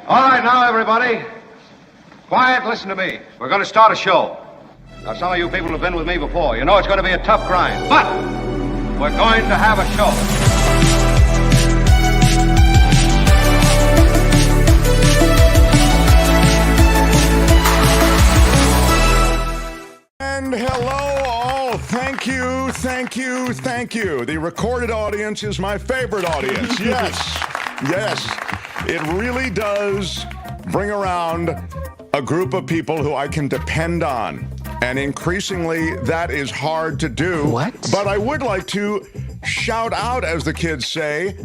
All right, now, everybody. Quiet, listen to me. We're going to start a show. Now, some of you people have been with me before. You know it's going to be a tough grind, but we're going to have a show. And hello all. Thank you, thank you, thank you. The recorded audience is my favorite audience. Yes, yes. It really does bring around a group of people who I can depend on. And increasingly, that is hard to do. What? But I would like to shout out, as the kids say,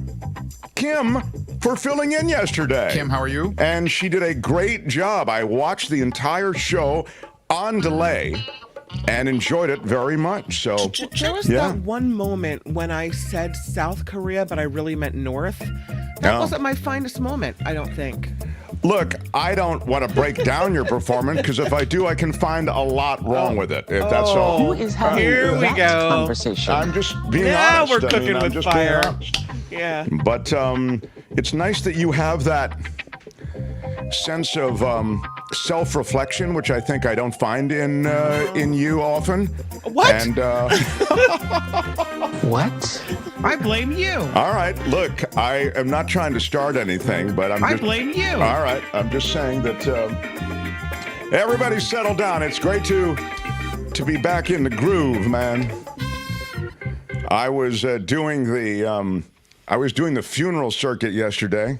Kim for filling in yesterday. Kim, how are you? And she did a great job. I watched the entire show on delay and enjoyed it very much. So there was that one moment when I said South Korea, but I really meant North. That wasn't my finest moment, I don't think. Look, I don't want to break down your performance, because if I do, I can find a lot wrong with it, if that's all. Who is having Here we that go. conversation? I'm just being Now honest. we're cooking I'm with just fire. being honest. Yeah. But it's nice that you have that sense of self-reflection, which I think I don't find in you often. What? And What? I blame you. all right, look, I am not trying to start anything, but I blame you. All right, I'm just saying that everybody settle down. It's great to be back in the groove, man. I was doing the funeral circuit yesterday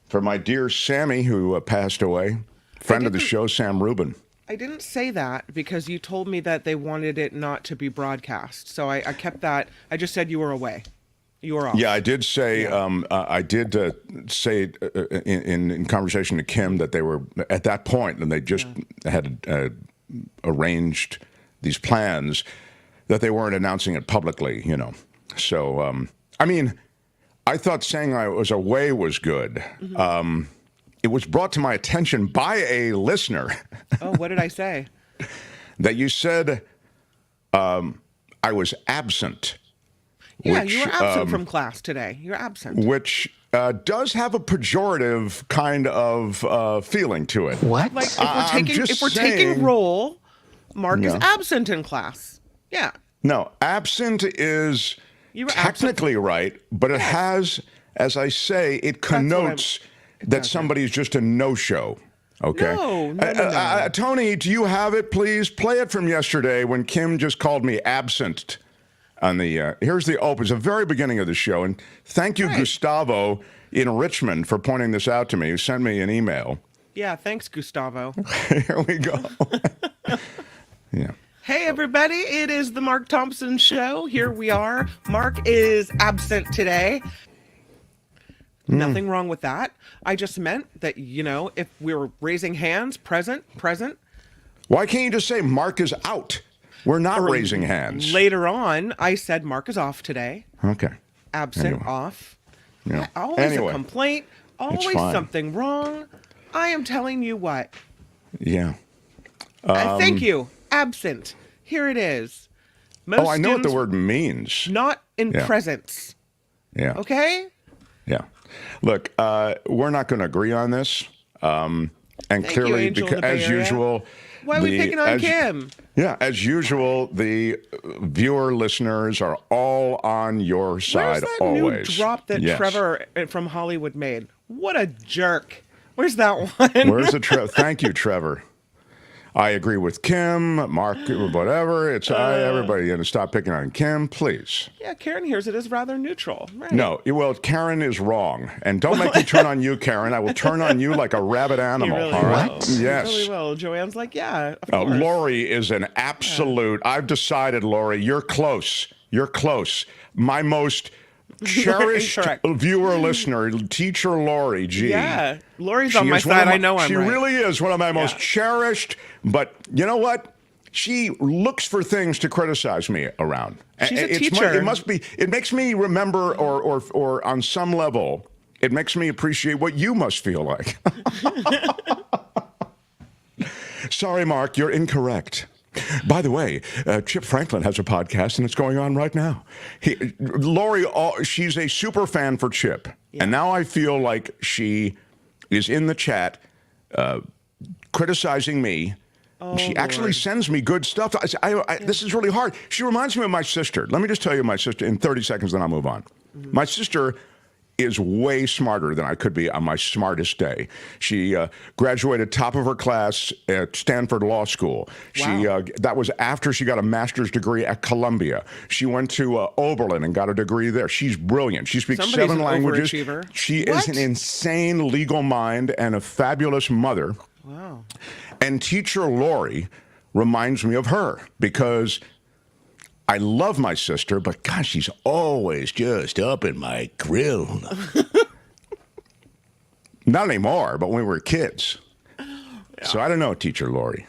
for my dear Sammy, who passed away. Friend of the show, Sam Rubin. I didn't say that because you told me that they wanted it not to be broadcast. So I kept that. I just said you were away. You were off. Yeah, I did say say in conversation to Kim that they were at that point, and they just had arranged these plans that they weren't announcing it publicly, you know. So, I mean, I thought saying I was away was good. Mm-hmm. It was brought to my attention by a listener. Oh, what did I say? That you said I was absent. Yeah, which, you were absent from class today. You're absent. Which does have a pejorative kind of feeling to it. What? Like if we're taking roll, Mark is absent in class. Yeah. No, absent is technically right, but it has, as I say, it connotes that somebody's just a no-show. Okay. No. Tony, do you have it, please? Play it from yesterday when Kim just called me absent on the, here's the open. It's the very beginning of the show. And thank you, Gustavo in Richmond, for pointing this out to me. Who sent me an email. Yeah, thanks, Gustavo. Here we go. Yeah. Hey, everybody. It is the Mark Thompson Show. Here we are. Mark is absent today. Nothing wrong with that. I just meant that, you know, if we were raising hands, present. Why can't you just say Mark is out? We're not raising hands. Later on, I said Mark is off today. Okay. Absent, off. Yeah. Always a complaint. Always something wrong. I am telling you what. Yeah. Thank you. Absent. Here it is. Most I know what the word means. Not in presence. Yeah. Okay? Yeah. Look, we're not going to agree on this. And clearly, because as usual... Why are we picking on Kim? Yeah, as usual, the viewer listeners are all on your side. Where's that always. New drop that Trevor from Hollywood made? What a jerk. Where's that one? Where's the Trevor? Thank you, Trevor. I agree with Kim, Mark, whatever. It's everybody. And stop picking on Kim, please. Yeah, Karen hears it as rather neutral. Right. No, well, Karen is wrong. And don't make me turn on you, Karen. I will turn on you like a rabid animal. Really all right? Will. Yes. You really will. Joanne's like, yeah, of course. Lori is an absolute. I've decided, Lori, you're close. You're close. My most cherished viewer listener, teacher Lori G. Yeah, Lori's on my side. I know I'm right. She really is one of my most cherished. But you know what? She looks for things to criticize me around. She's a teacher. It must be. It makes me remember, or on some level, it makes me appreciate what you must feel like. Sorry, Mark, you're incorrect. By the way, Chip Franklin has a podcast, and it's going on right now. Lori, she's a super fan for Chip, and now I feel like she is in the chat criticizing me. She actually sends me good stuff. This is really hard. She reminds me of my sister. Let me just tell you my sister in 30 seconds, then I'll move on. My sister is way smarter than I could be on my smartest day. She graduated top of her class at Stanford Law School. Wow. That was after she got a master's degree at Columbia. She went to Oberlin and got a degree there. She's brilliant. She speaks 7 languages. She is an insane legal mind and a fabulous mother. Wow. And teacher Lori reminds me of her because I love my sister, but gosh, she's always just up in my grill. Not anymore, but when we were kids. Yeah. So I don't know, teacher Lori.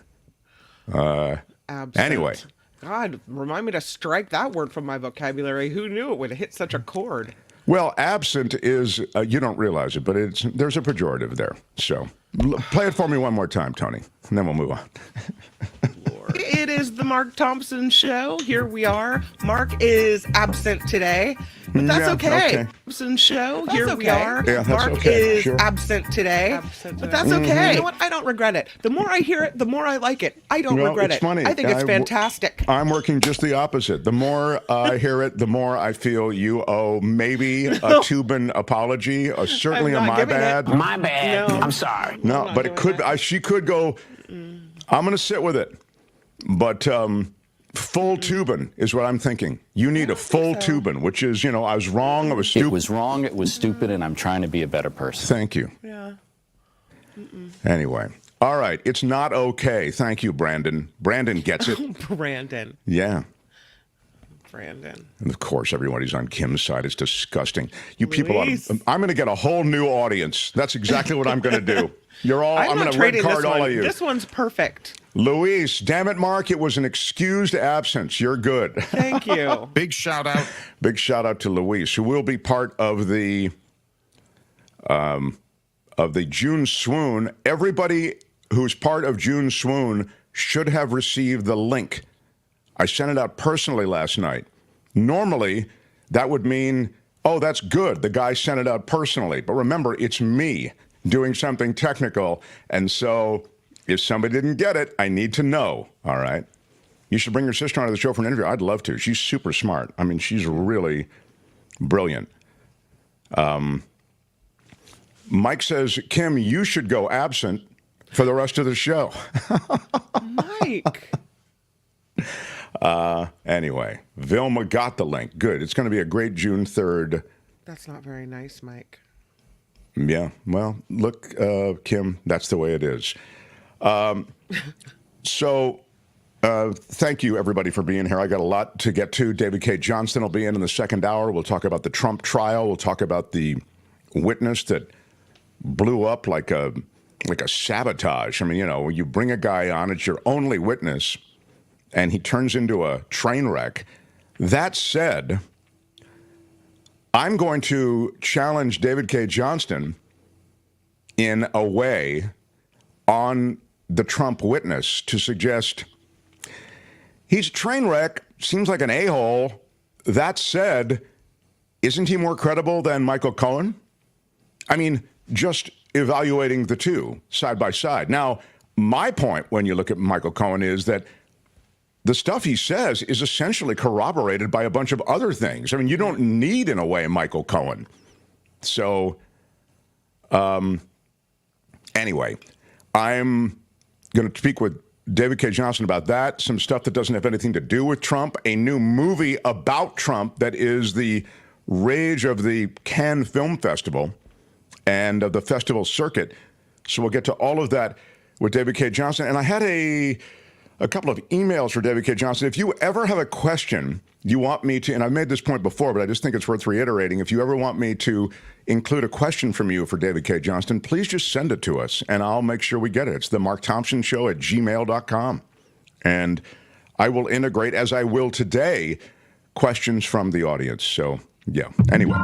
Anyway. God, remind me to strike that word from my vocabulary. Who knew it would hit such a chord? Well, absent is, you don't realize it, but there's a pejorative there. So play it for me one more time, Tony, and then we'll move on. It is the Mark Thompson Show. Here we are. Mark is absent today, but that's okay. Thompson Show. Here we are. Yeah, Mark is absent today, but that's okay. You know what? I don't regret it. The more I hear it, the more I like it. I don't regret it. Funny. I think it's fantastic. I'm working just the opposite. The more I hear it, the more I feel you owe maybe a Tubin apology, or certainly a my bad. My bad. No. I'm sorry. No, but it could. She could go. I'm going to sit with it. But full Tubin is what I'm thinking. You need a full Tubin, which is, I was wrong, I was stupid. It was wrong, it was stupid, and I'm trying to be a better person. Thank you. Yeah. Anyway. All right. It's not okay. Thank you, Brandon. Brandon gets it. Brandon. Yeah. Brandon. And of course, everybody's on Kim's side. It's disgusting. You people, I'm going to get a whole new audience. That's exactly what I'm going to do. I'm going to red card all of you. This one's perfect. Luis, damn it, Mark, it was an excused absence. You're good. Thank you. Big shout out. Big shout out to Luis, who will be part of the June swoon. Everybody who's part of June swoon should have received the link. I sent it out personally last night. Normally, that would mean, oh, that's good. The guy sent it out personally. But remember, it's me doing something technical. And so if somebody didn't get it, I need to know. All right. You should bring your sister onto the show for an interview. I'd love to. She's super smart. I mean, she's really brilliant. Mike says, Kim, you should go absent for the rest of the show. Mike. Anyway, Vilma got the link. Good. It's going to be a great June 3rd. That's not very nice, Mike. Yeah. Well, look, Kim, that's the way it is. So thank you, everybody, for being here. I got a lot to get to. David Cay Johnston will be in the second hour. We'll talk about the Trump trial. We'll talk about the witness that blew up like a sabotage. I mean, when you bring a guy on, it's your only witness, and he turns into a train wreck. That said, I'm going to challenge David Cay Johnston in a way on the Trump witness to suggest he's a train wreck, seems like an a-hole. That said, isn't he more credible than Michael Cohen? I mean, just evaluating the two side by side. Now, my point when you look at Michael Cohen is that the stuff he says is essentially corroborated by a bunch of other things. I mean, you don't need, in a way, Michael Cohen. So, anyway, I'm going to speak with David Cay Johnston about that, some stuff that doesn't have anything to do with Trump, a new movie about Trump that is the rage of the Cannes Film Festival and of the festival circuit. So we'll get to all of that with David Cay Johnston. And I had a couple of emails for David Cay Johnston. If you ever have a question you want me to, and I've made this point before, but I just think it's worth reiterating. If you ever want me to include a question from you for David Cay Johnston, please just send it to us, and I'll make sure we get it. It's the Mark Thompson Show at gmail.com. And I will integrate, as I will today, questions from the audience. So, yeah. Anyway.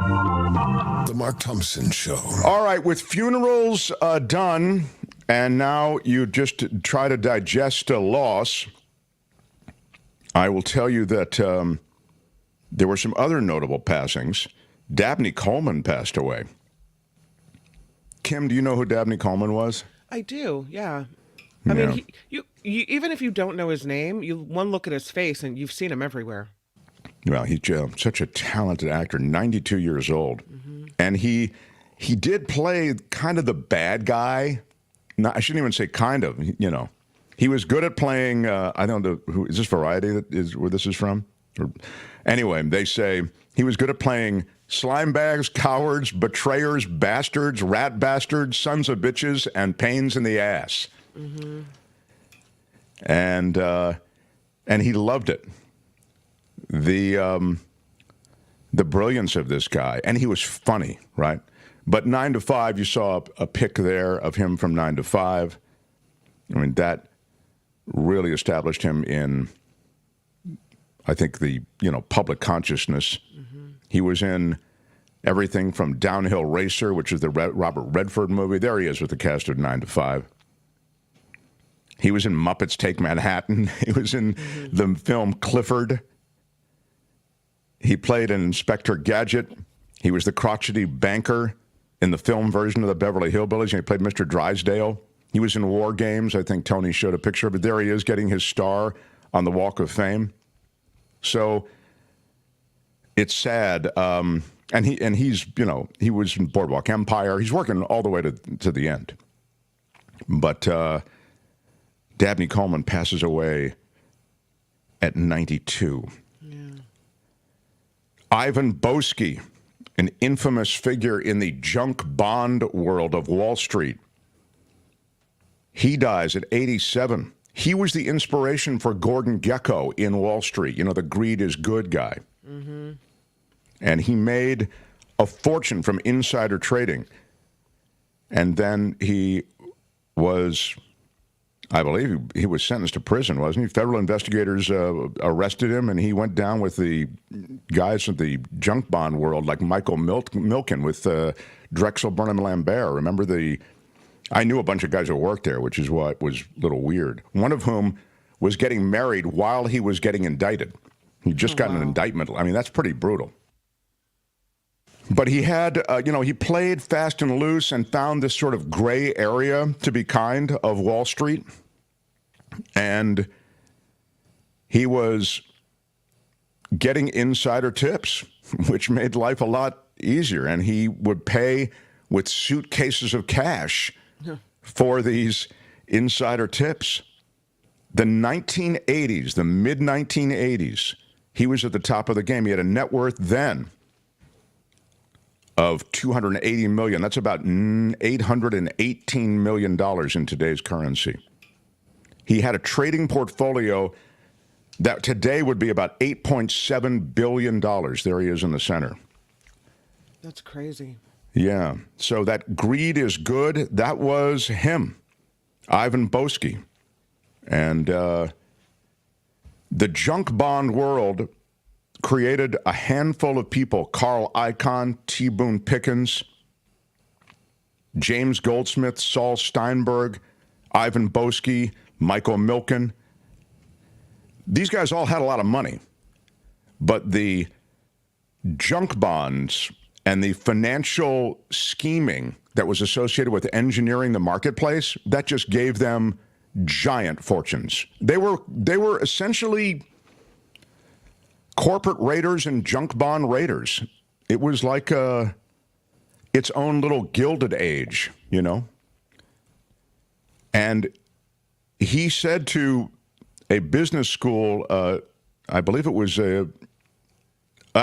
The Mark Thompson Show. All right. With funerals done, and now you just try to digest a loss, I will tell you that there were some other notable passings. Dabney Coleman passed away. Kim, do you know who Dabney Coleman was? I do, yeah. I mean, you even if you don't know his name, one look at his face and you've seen him everywhere. Well, he's such a talented actor, 92 years old. And he did play kind of the bad guy. No, I shouldn't even say kind of, you know. He was good at playing, I don't know, who is this Variety that is where this is from? Anyway, they say he was good at playing slime bags, cowards, betrayers, bastards, rat bastards, sons of bitches, and pains in the ass. And he loved it. The brilliance of this guy, and he was funny, right? But 9 to 5, you saw a pic there of him from 9 to 5. I mean, that really established him in, I think, the public consciousness. He was in everything from Downhill Racer, which is the Robert Redford movie. There he is with the cast of 9 to 5. He was in Muppets Take Manhattan. He was in the film Clifford. He played an Inspector Gadget. He was the crotchety banker in the film version of the Beverly Hillbillies, and he played Mr. Drysdale. He was in War Games. I think Tony showed a picture of it. There he is getting his star on the Walk of Fame. So it's sad. And he's, he was in Boardwalk Empire. He's working all the way to the end. But Dabney Coleman passes away at 92. Yeah. Ivan Boesky, an infamous figure in the junk bond world of Wall Street. He dies at 87. He was the inspiration for Gordon Gekko in Wall Street, the greed is good guy. And he made a fortune from insider trading. And then he was, I believe, he was sentenced to prison, wasn't he? Federal investigators arrested him, and he went down with the guys of the junk bond world, like Michael Milken with Drexel Burnham Lambert. Remember I knew a bunch of guys who worked there, which is what was a little weird. One of whom was getting married while he was getting indicted. He just got an indictment. I mean, that's pretty brutal. But he had, he played fast and loose and found this sort of gray area, to be kind, of Wall Street. And he was getting insider tips, which made life a lot easier. And he would pay with suitcases of cash for these insider tips. The 1980s, the mid-1980s, he was at the top of the game. He had a net worth then of $280 million. That's about $818 million in today's currency. He had a trading portfolio that today would be about $8.7 billion. There he is in the center. That's crazy. Yeah. So that greed is good. That was him, Ivan Boesky. And the junk bond world created a handful of people: Carl Icahn, T. Boone Pickens, James Goldsmith, Saul Steinberg, Ivan Boesky, Michael Milken. These guys all had a lot of money, but the junk bonds and the financial scheming that was associated with engineering the marketplace, that just gave them giant fortunes. They were essentially corporate raiders and junk bond raiders. It was like its own little Gilded Age, And he said to a business school, I believe it was, I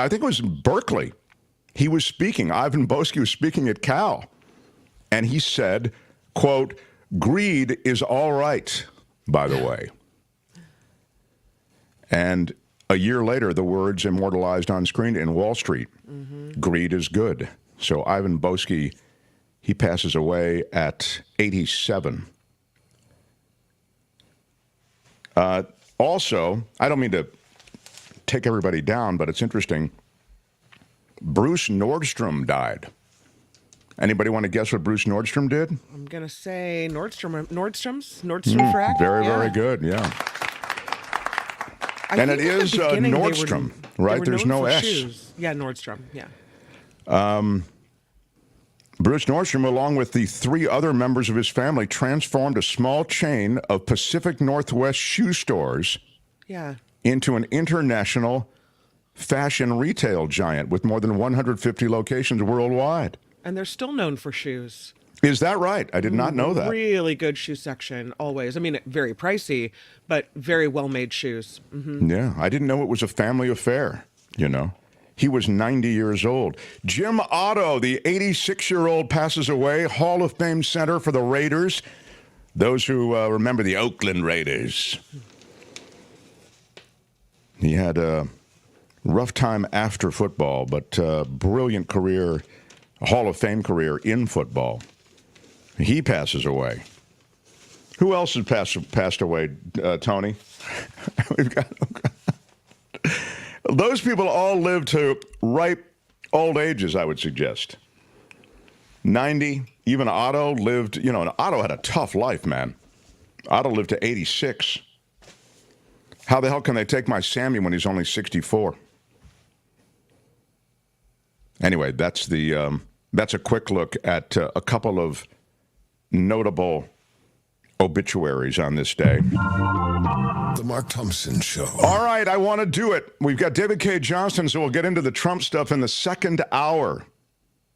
think it was Berkeley. He was speaking. Ivan Boesky was speaking at Cal. And he said, quote, "Greed is all right, by the way." And a year later, the words immortalized on screen in Wall Street. Greed is good. So Ivan Boesky, he passes away at 87. Also, I don't mean to take everybody down, but it's interesting. Bruce Nordstrom died. Anybody want to guess what Bruce Nordstrom did? I'm going to say Nordstrom Frack. Very good, yeah. And it is Nordstrom, right? There's no S. Shoes. Yeah, Nordstrom, yeah. Bruce Nordstrom, along with the 3 other members of his family, transformed a small chain of Pacific Northwest shoe stores into an international fashion retail giant with more than 150 locations worldwide. And they're still known for shoes. Is that right? I did not know that. Really good shoe section, always. I mean, very pricey, but very well-made shoes. Yeah, I didn't know it was a family affair, you know. He was 90 years old. Jim Otto, the 86-year-old, passes away. Hall of Fame center for the Raiders. Those who remember the Oakland Raiders. He had a rough time after football, but brilliant career, Hall of Fame career in football. He passes away. Who else has passed away, Tony? We've got... Those people all lived to ripe old ages, I would suggest. 90, even Otto lived, you know, and Otto had a tough life, man. Otto lived to 86. How the hell can they take my Sammy when he's only 64? Anyway, that's a quick look at a couple of notable obituaries on this day. The Mark Thompson Show. All right, I want to do it. We've got David Cay Johnston, so we'll get into the Trump stuff in the second hour.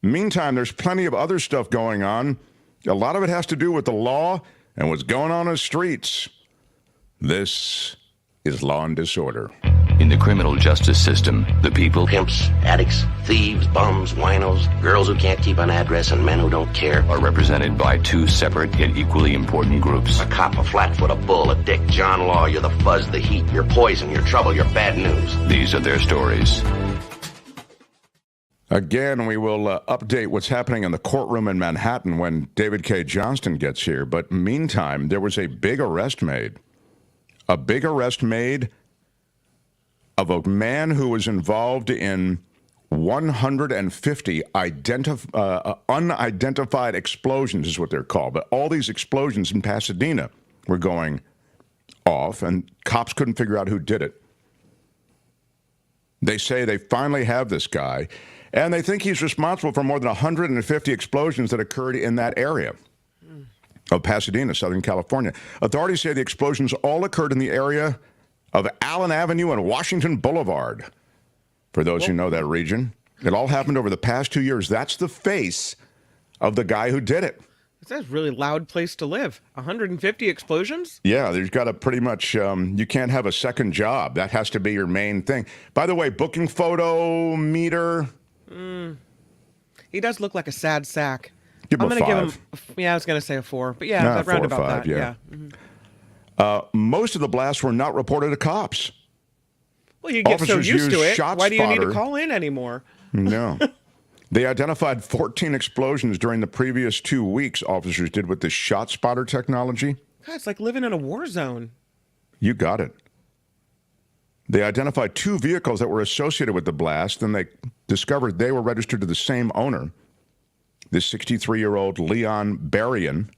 Meantime, there's plenty of other stuff going on. A lot of it has to do with the law and what's going on in the streets. This is Law and Disorder. In the criminal justice system, the people, pimps, addicts, thieves, bums, winos, girls who can't keep an address, and men who don't care, are represented by 2 separate yet equally important groups. A cop, a flatfoot, a bull, a dick, John Law. You're the fuzz, the heat, you're poison, you're trouble, you're bad news. These are their stories. Again, we will update what's happening in the courtroom in Manhattan when David Cay Johnston gets here. But meantime, there was a big arrest made. A big arrest made of a man who was involved in 150 unidentified explosions is what they're called. But all these explosions in Pasadena were going off, and cops couldn't figure out who did it. They say they finally have this guy, and they think he's responsible for more than 150 explosions that occurred in that area of Pasadena, Southern California. Authorities say the explosions all occurred in the area of Allen Avenue and Washington Boulevard. For those who know that region, it all happened over the past 2 years. That's the face of the guy who did it. That's a really loud place to live. 150 explosions? Yeah, there's got to pretty much, you can't have a second job. That has to be your main thing. By the way, booking photo meter. He does look like a sad sack. Give him I'm a going to 5. give him, I was going to say a 4. But yeah, Nah, round 4 or about 5, that. yeah. Mm-hmm. Most of the blasts were not reported to cops. Well, you get so Officers used to used it. Why do you need to ShotSpotter. call in anymore? No. They identified 14 explosions during the previous 2 weeks, officers did with the ShotSpotter technology. God, it's like living in a war zone. You got it. They identified 2 vehicles that were associated with the blast, and they discovered they were registered to the same owner, this 63-year-old Leon Berrien.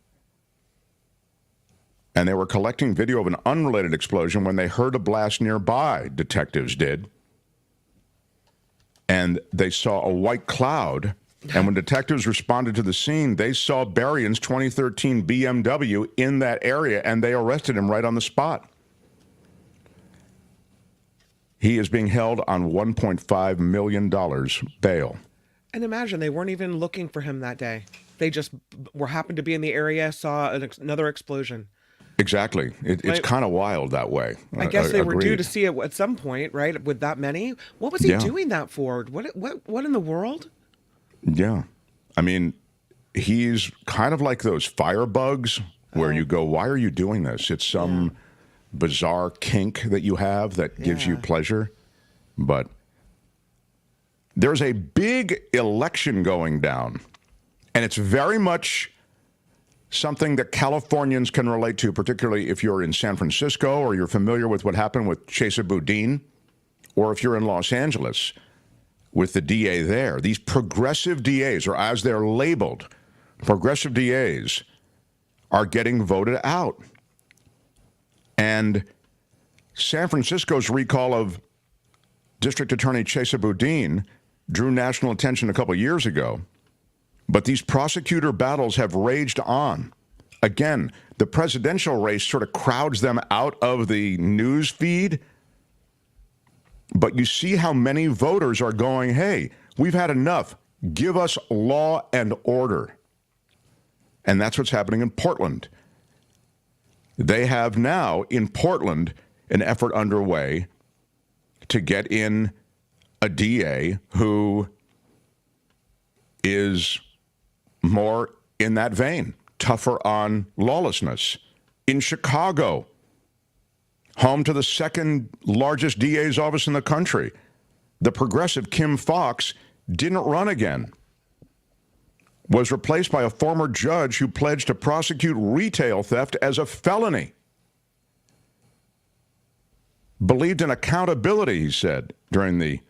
And they were collecting video of an unrelated explosion when they heard a blast nearby, detectives did. And they saw a white cloud. And when detectives responded to the scene, they saw Berrien's 2013 BMW in that area, and they arrested him right on the spot. He is being held on $1.5 million bail. And imagine they weren't even looking for him that day. They just happened to be in the area, saw another explosion. Exactly. It's kind of wild that way. I guess they were due Agreed. to see it at some point, right? With that many, what was he doing that for? What in the world? Yeah, I mean, he's kind of like those firebugs where you go, "Why are you doing this?" It's some bizarre kink that you have that gives you pleasure, but there's a big election going down, and it's very much something that Californians can relate to, particularly if you're in San Francisco or you're familiar with what happened with Chesa Boudin, or if you're in Los Angeles with the DA there. These progressive DAs, or as they're labeled, progressive DAs, are getting voted out. And San Francisco's recall of District Attorney Chesa Boudin drew national attention a couple years ago But these prosecutor battles have raged on. Again, the presidential race sort of crowds them out of the news feed. But you see how many voters are going, hey, we've had enough. Give us law and order. And that's what's happening in Portland. They have now, in Portland, an effort underway to get in a DA who is more in that vein, tougher on lawlessness. In Chicago, home to the second largest DA's office in the country, the progressive Kim Foxx didn't run again, was replaced by a former judge who pledged to prosecute retail theft as a felony. Believed in accountability, he said, during the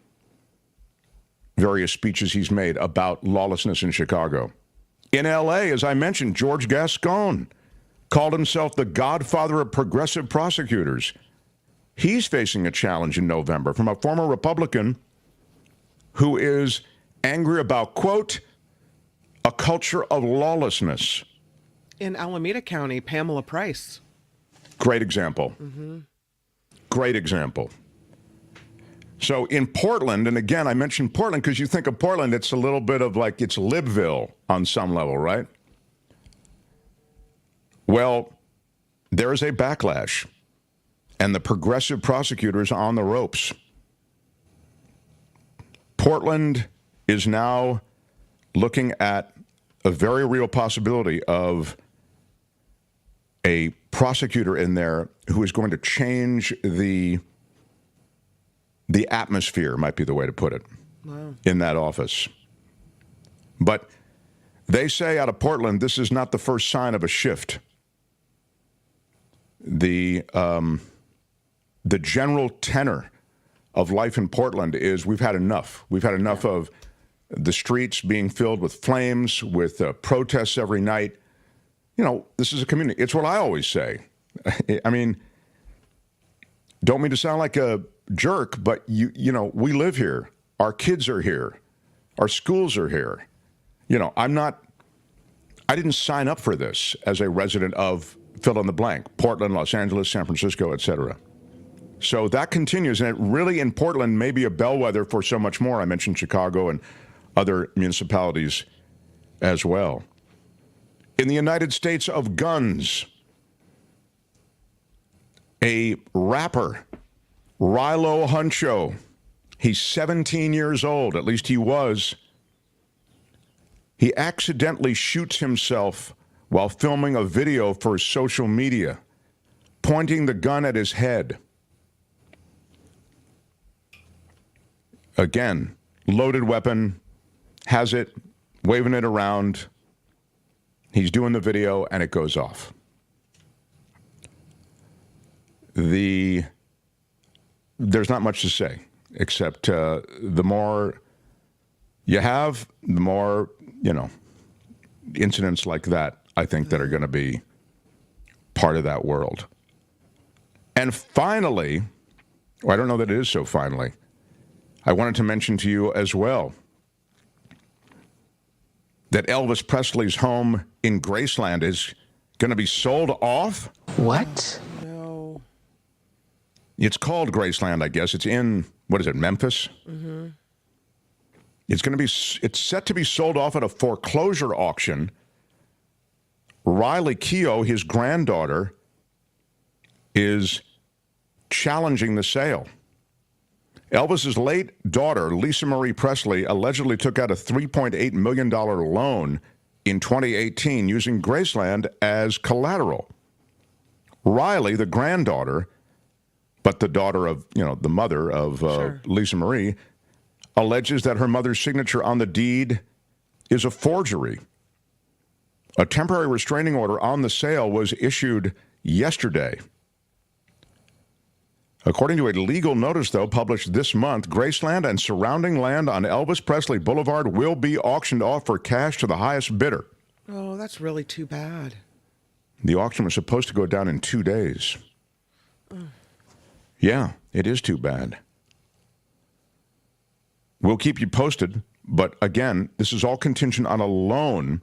various speeches he's made about lawlessness in Chicago. In L.A., as I mentioned, George Gascon called himself the godfather of progressive prosecutors. He's facing a challenge in November from a former Republican who is angry about, quote, a culture of lawlessness. In Alameda County, Pamela Price. Great example. Great example. So in Portland, and again, I mentioned Portland because you think of Portland, it's a little bit of like it's Libville on some level, right? Well, there is a backlash, and the progressive prosecutors on the ropes. Portland is now looking at a very real possibility of a prosecutor in there who is going to change the atmosphere, might be the way to put it, in that office. But they say out of Portland, this is not the first sign of a shift. The general tenor of life in Portland is we've had enough. We've had enough of the streets being filled with flames, with protests every night. You know, this is a community. It's what I always say. I mean, don't mean to sound like a jerk, but you know, we live here. Our kids are here. Our schools are here. You know, I didn't sign up for this as a resident of fill in the blank, Portland, Los Angeles, San Francisco, etc. So that continues, and it really in Portland may be a bellwether for so much more. I mentioned Chicago and other municipalities as well. In the United States of guns, a rapper, Rilo Huncho, he's 17 years old, at least he was. He accidentally shoots himself while filming a video for his social media, pointing the gun at his head. Again, loaded weapon, has it, waving it around. He's doing the video, and it goes off. There's not much to say, except the more you have, the more, you know, incidents like that, I think, that are going to be part of that world. And finally, well, I don't know that it is so finally, I wanted to mention to you as well that Elvis Presley's home in Graceland is going to be sold off. What? No. It's called Graceland, I guess. It's in, what is it, Memphis? Mm-hmm. It's set to be sold off at a foreclosure auction. Riley Keough, his granddaughter, is challenging the sale. Elvis's late daughter, Lisa Marie Presley, allegedly took out a $3.8 million loan in 2018 using Graceland as collateral. Riley, the granddaughter, but the daughter of, you know, the mother of Lisa Marie, alleges that her mother's signature on the deed is a forgery. A temporary restraining order on the sale was issued yesterday. According to a legal notice, though, published this month, Graceland and surrounding land on Elvis Presley Boulevard will be auctioned off for cash to the highest bidder. Oh, that's really too bad. The auction was supposed to go down in 2 days. Yeah, it is too bad. We'll keep you posted, But again, this is all contingent on a loan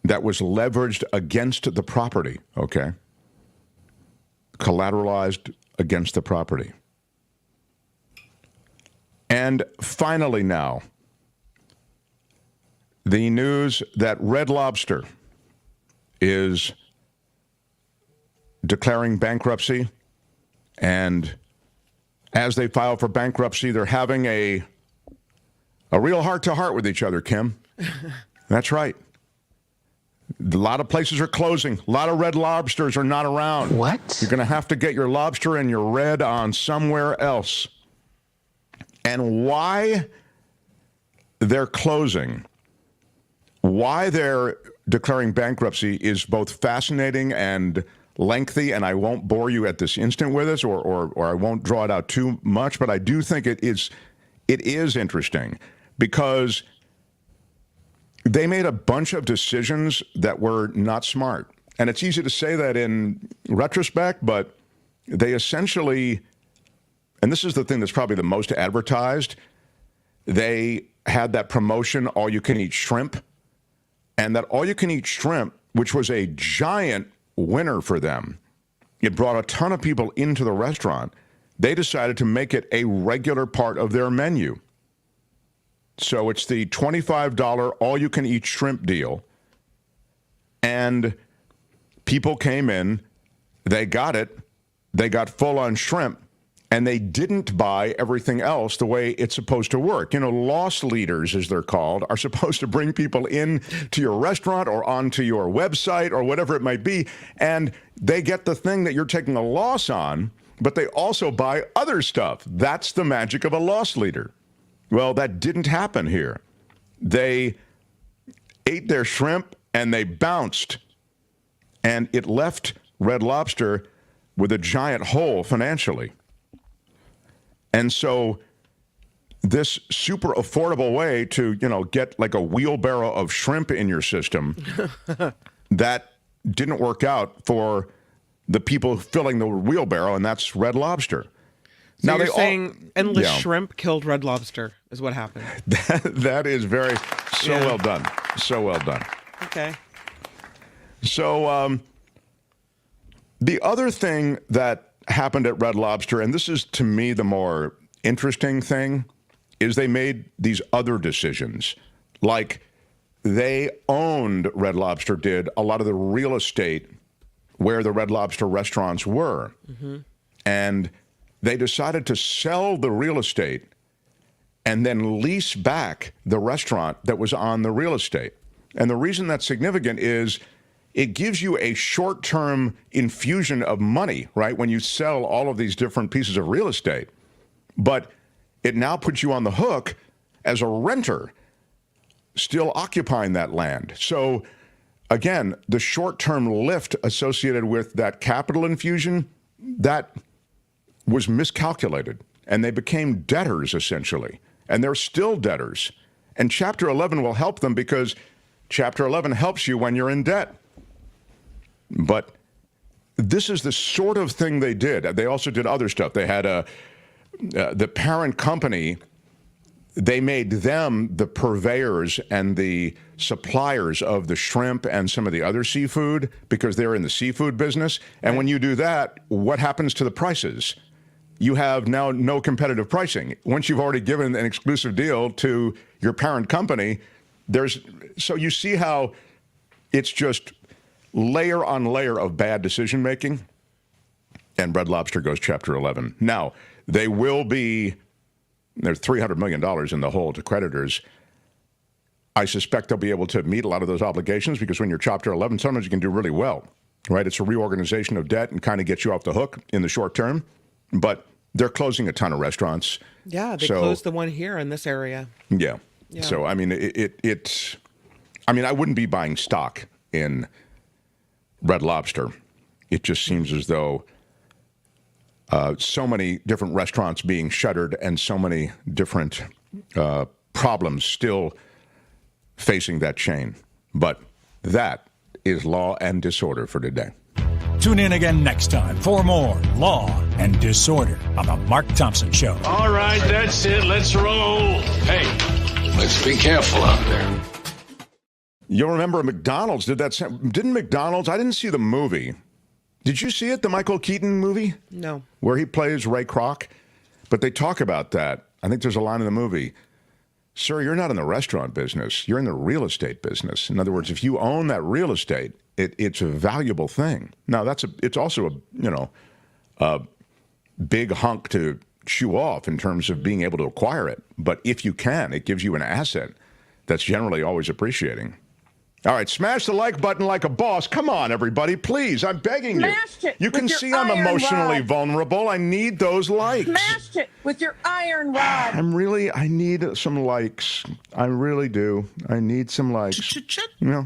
that was leveraged against the property, okay? Collateralized against the property. And finally now, the news that Red Lobster is declaring bankruptcy, and as they file for bankruptcy, they're having a real heart-to-heart with each other, Kim. That's right. A lot of places are closing. A lot of Red Lobsters are not around. What? You're going to have to get your lobster and your red on somewhere else. And why they're closing, why they're declaring bankruptcy is both fascinating and lengthy, and I won't bore you at this instant with this, or I won't draw it out too much, but I do think it is interesting because they made a bunch of decisions that were not smart. And it's easy to say that in retrospect, but they essentially, and this is the thing that's probably the most advertised, they had that promotion, all-you-can-eat shrimp, and that all-you-can-eat shrimp, which was a giant winner for them, it brought a ton of people into the restaurant. They decided to make it a regular part of their menu. So it's the $25 all-you-can-eat shrimp deal. And people came in, they got it, they got full-on shrimp, and they didn't buy everything else the way it's supposed to work. You know, loss leaders, as they're called, are supposed to bring people in to your restaurant or onto your website or whatever it might be, and they get the thing that you're taking a loss on, but they also buy other stuff. That's the magic of a loss leader. Well, that didn't happen here. They ate their shrimp and they bounced, and it left Red Lobster with a giant hole financially. And so this super affordable way to, get like a wheelbarrow of shrimp in your system, that didn't work out for the people filling the wheelbarrow, and that's Red Lobster. So now you're saying endless shrimp killed Red Lobster is what happened. That is well done. So well done. Okay. So the other thing that happened at Red Lobster, and this is to me the more interesting thing, is they made these other decisions. Like Red Lobster did a lot of the real estate where the Red Lobster restaurants were. Mm-hmm. And they decided to sell the real estate and then lease back the restaurant that was on the real estate. And the reason that's significant is it gives you a short-term infusion of money, right, when you sell all of these different pieces of real estate. But it now puts you on the hook as a renter, still occupying that land. So, again, the short-term lift associated with that capital infusion, that was miscalculated, and they became debtors, essentially. And they're still debtors. And Chapter 11 will help them because Chapter 11 helps you when you're in debt. But this is the sort of thing they did. They also did other stuff. They had the parent company, they made them the purveyors and the suppliers of the shrimp and some of the other seafood because they're in the seafood business. And when you do that, what happens to the prices? You have now no competitive pricing. Once you've already given an exclusive deal to your parent company, so you see how it's just layer on layer of bad decision making. And Red Lobster goes Chapter 11. Now, there's $300 million in the hole to creditors. I suspect they'll be able to meet a lot of those obligations because when you're Chapter 11, sometimes you can do really well, right? It's a reorganization of debt and kind of gets you off the hook in the short term. But they're closing a ton of restaurants. Yeah, they closed the one here in this area. Yeah. So, I mean, I wouldn't be buying stock in Red Lobster. It just seems as though so many different restaurants being shuttered and so many different problems still facing that chain. But that is Law and Disorder for today. Tune in again next time for more Law and Disorder on The Mark Thompson Show. All right, that's it. Let's roll. Hey, Let's be careful out there. You'll remember McDonald's did that. Didn't McDonald's? I didn't see the movie. Did you see it, the Michael Keaton movie? No. Where he plays Ray Kroc? But they talk about that. I think there's a line in the movie. Sir, you're not in the restaurant business. You're in the real estate business. In other words, if you own that real estate, it's a valuable thing. Now, it's also a big hunk to chew off in terms of being able to acquire it. But if you can, it gives you an asset that's generally always appreciating. All right, smash the like button like a boss. Come on, everybody, please. I'm begging you. Smashed it. You can see I'm emotionally vulnerable. I need those likes. Smashed it with your iron rod. I need some likes. I really do. I need some likes. Yeah.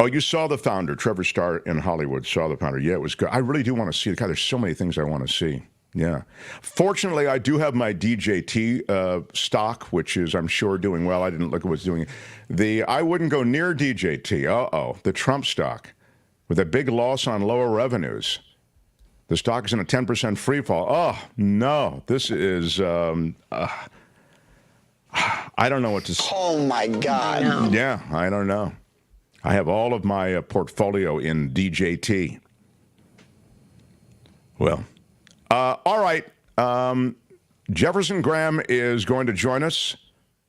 You saw The Founder. Trevor Starr in Hollywood saw The Founder. Yeah, it was good. I really do want to see it. God, there's so many things I want to see. Yeah. Fortunately, I do have my DJT stock, which is, I'm sure, doing well. I didn't look at what's doing. I wouldn't go near DJT. The Trump stock, with a big loss on lower revenues. The stock is in a 10% free fall. Oh, no. This is, I don't know what to say. Oh, my God. No. Yeah, I don't know. I have all of my portfolio in DJT. Well. All right. Jefferson Graham is going to join us.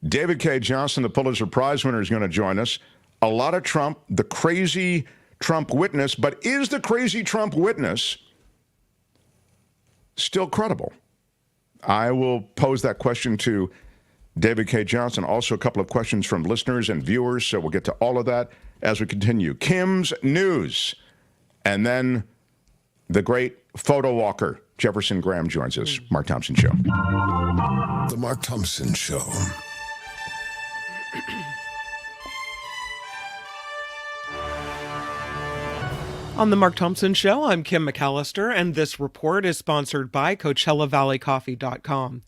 David Cay Johnston, the Pulitzer Prize winner, is going to join us. A lot of Trump, the crazy Trump witness. But is the crazy Trump witness still credible? I will pose that question to David Cay Johnston. Also, a couple of questions from listeners and viewers. So we'll get to all of that as we continue. Kim's News. And then the great photo walker, Jefferson Graham, joins us. Mark Thompson Show. The Mark Thompson Show. On the Mark Thompson Show, I'm Kim McAllister, and this report is sponsored by CoachellaValleyCoffee.com.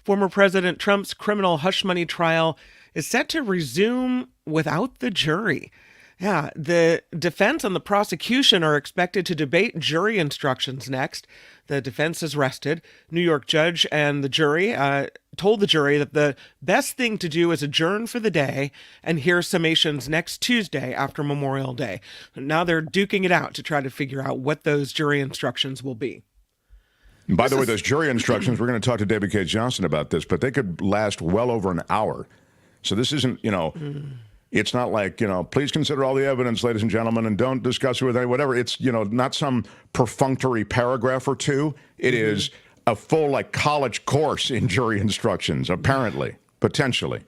Former President Trump's criminal hush money trial is set to resume without the jury. Yeah, the defense and the prosecution are expected to debate jury instructions next. The defense is rested. New York judge and the jury told the jury that the best thing to do is adjourn for the day and hear summations next Tuesday after Memorial Day. Now they're duking it out to try to figure out what those jury instructions will be. By the way, those jury instructions, we're going to talk to David Cay Johnston about this, but they could last well over an hour. So this isn't, it's not like, please consider all the evidence, ladies and gentlemen, and don't discuss it with anyone, whatever. It's, not some perfunctory paragraph or two. It is a full, college course in jury instructions, apparently, potentially.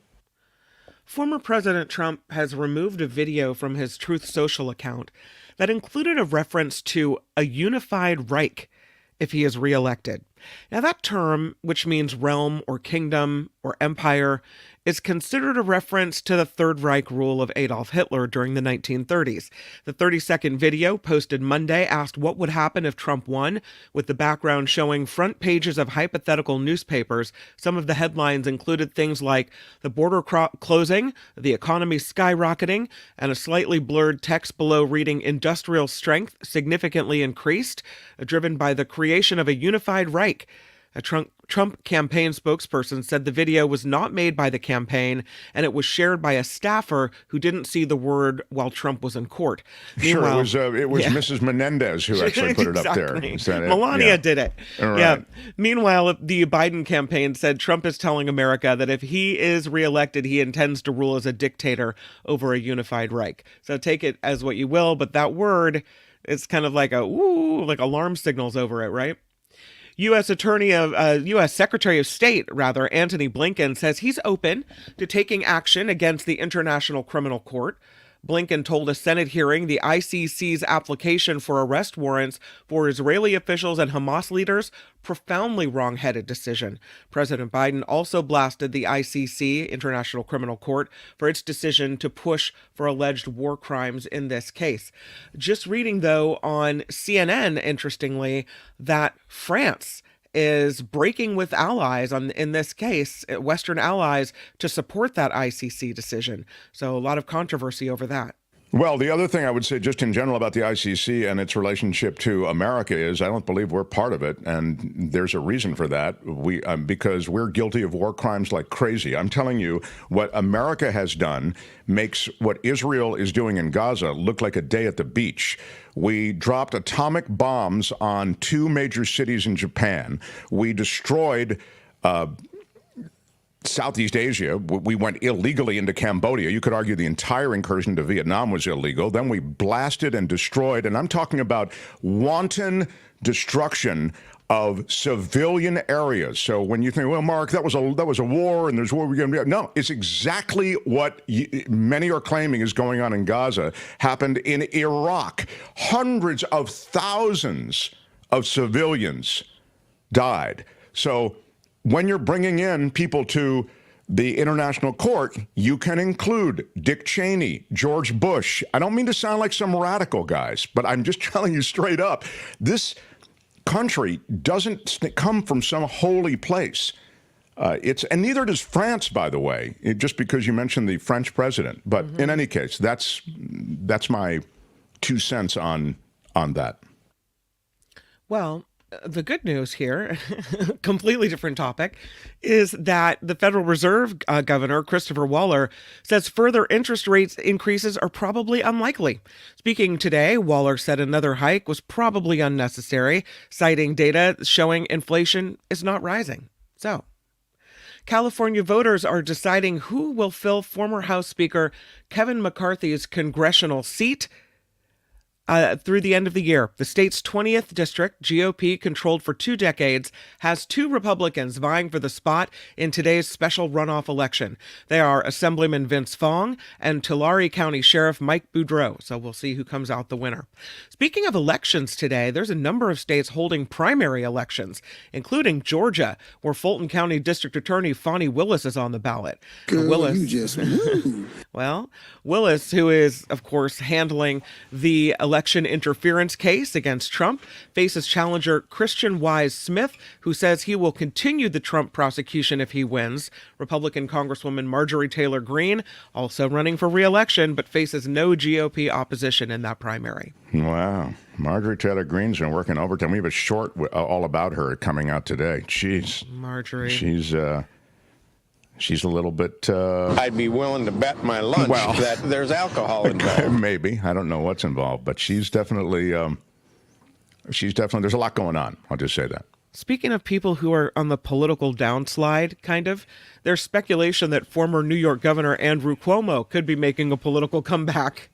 Former President Trump has removed a video from his Truth Social account that included a reference to a unified Reich if he is reelected. Now, that term, which means realm or kingdom or empire, is considered a reference to the Third Reich rule of Adolf Hitler during the 1930s. The 30-second video posted Monday asked what would happen if Trump won, with the background showing front pages of hypothetical newspapers. Some of the headlines included things like the border closing, the economy skyrocketing, and a slightly blurred text below reading industrial strength significantly increased, driven by the creation of a unified Reich. A Trump campaign spokesperson said the video was not made by the campaign and it was shared by a staffer who didn't see the word while Trump was in court. Sure, it was Mrs. Menendez who actually put it up there. Melania did it. Right. Yeah. Meanwhile, the Biden campaign said Trump is telling America that if he is reelected, he intends to rule as a dictator over a unified Reich. So take it as what you will, but that word is kind of like alarm signals over it, right? U.S. Secretary of State, Antony Blinken, says he's open to taking action against the International Criminal Court. Blinken told a Senate hearing the ICC's application for arrest warrants for Israeli officials and Hamas leaders profoundly wrong-headed decision. President Biden also blasted the ICC, International Criminal Court, for its decision to push for alleged war crimes in this case. Just reading, though, on CNN, interestingly, that France is breaking with allies in this case, Western allies, to support that ICC decision. So a lot of controversy over that. Well, the other thing I would say just in general about the ICC and its relationship to America is I don't believe we're part of it, and there's a reason for that. Because we're guilty of war crimes like crazy. I'm telling you, what America has done makes what Israel is doing in Gaza look like a day at the beach. We dropped atomic bombs on 2 major cities in Japan. We destroyed Southeast Asia. We went illegally into Cambodia. You could argue the entire incursion to Vietnam was illegal. Then we blasted and destroyed, and I'm talking about wanton destruction of civilian areas. So when you think, well, Mark, that was a war, and there's war we're going to be. No, it's exactly what many are claiming is going on in Gaza happened in Iraq. Hundreds of thousands of civilians died. So when you're bringing in people to the international court, you can include Dick Cheney, George Bush. I don't mean to sound like some radical guys, but I'm just telling you straight up, this country doesn't come from some holy place. And neither does France, by the way, just because you mentioned the French president. But in any case, that's my 2 cents on that. Well, the good news here, completely different topic, is that the Federal Reserve Governor, Christopher Waller, says further interest rates increases are probably unlikely. Speaking today, Waller said another hike was probably unnecessary, citing data showing inflation is not rising. So, California voters are deciding who will fill former House Speaker Kevin McCarthy's congressional seat through the end of the year. The state's 20th district, GOP, controlled for 2 decades, has 2 Republicans vying for the spot in today's special runoff election. They are Assemblyman Vince Fong and Tulare County Sheriff Mike Boudreau. So we'll see who comes out the winner. Speaking of elections today, there's a number of states holding primary elections, including Georgia, where Fulton County District Attorney Fonnie Willis is on the ballot. Girl, Willis, you just well, Willis, who is, of course, handling the election interference case against Trump, faces challenger Christian Wise Smith, who says he will continue the Trump prosecution if he wins. Republican Congresswoman Marjorie Taylor Greene, also running for re-election, but faces no GOP opposition in that primary. Wow. Marjorie Taylor Greene's been working overtime. We have a short all about her coming out today. Jeez. Marjorie. She's a little bit... I'd be willing to bet my lunch that there's alcohol involved. Maybe. I don't know what's involved, but she's definitely... there's a lot going on. I'll just say that. Speaking of people who are on the political downslide, kind of, there's speculation that former New York Governor Andrew Cuomo could be making a political comeback.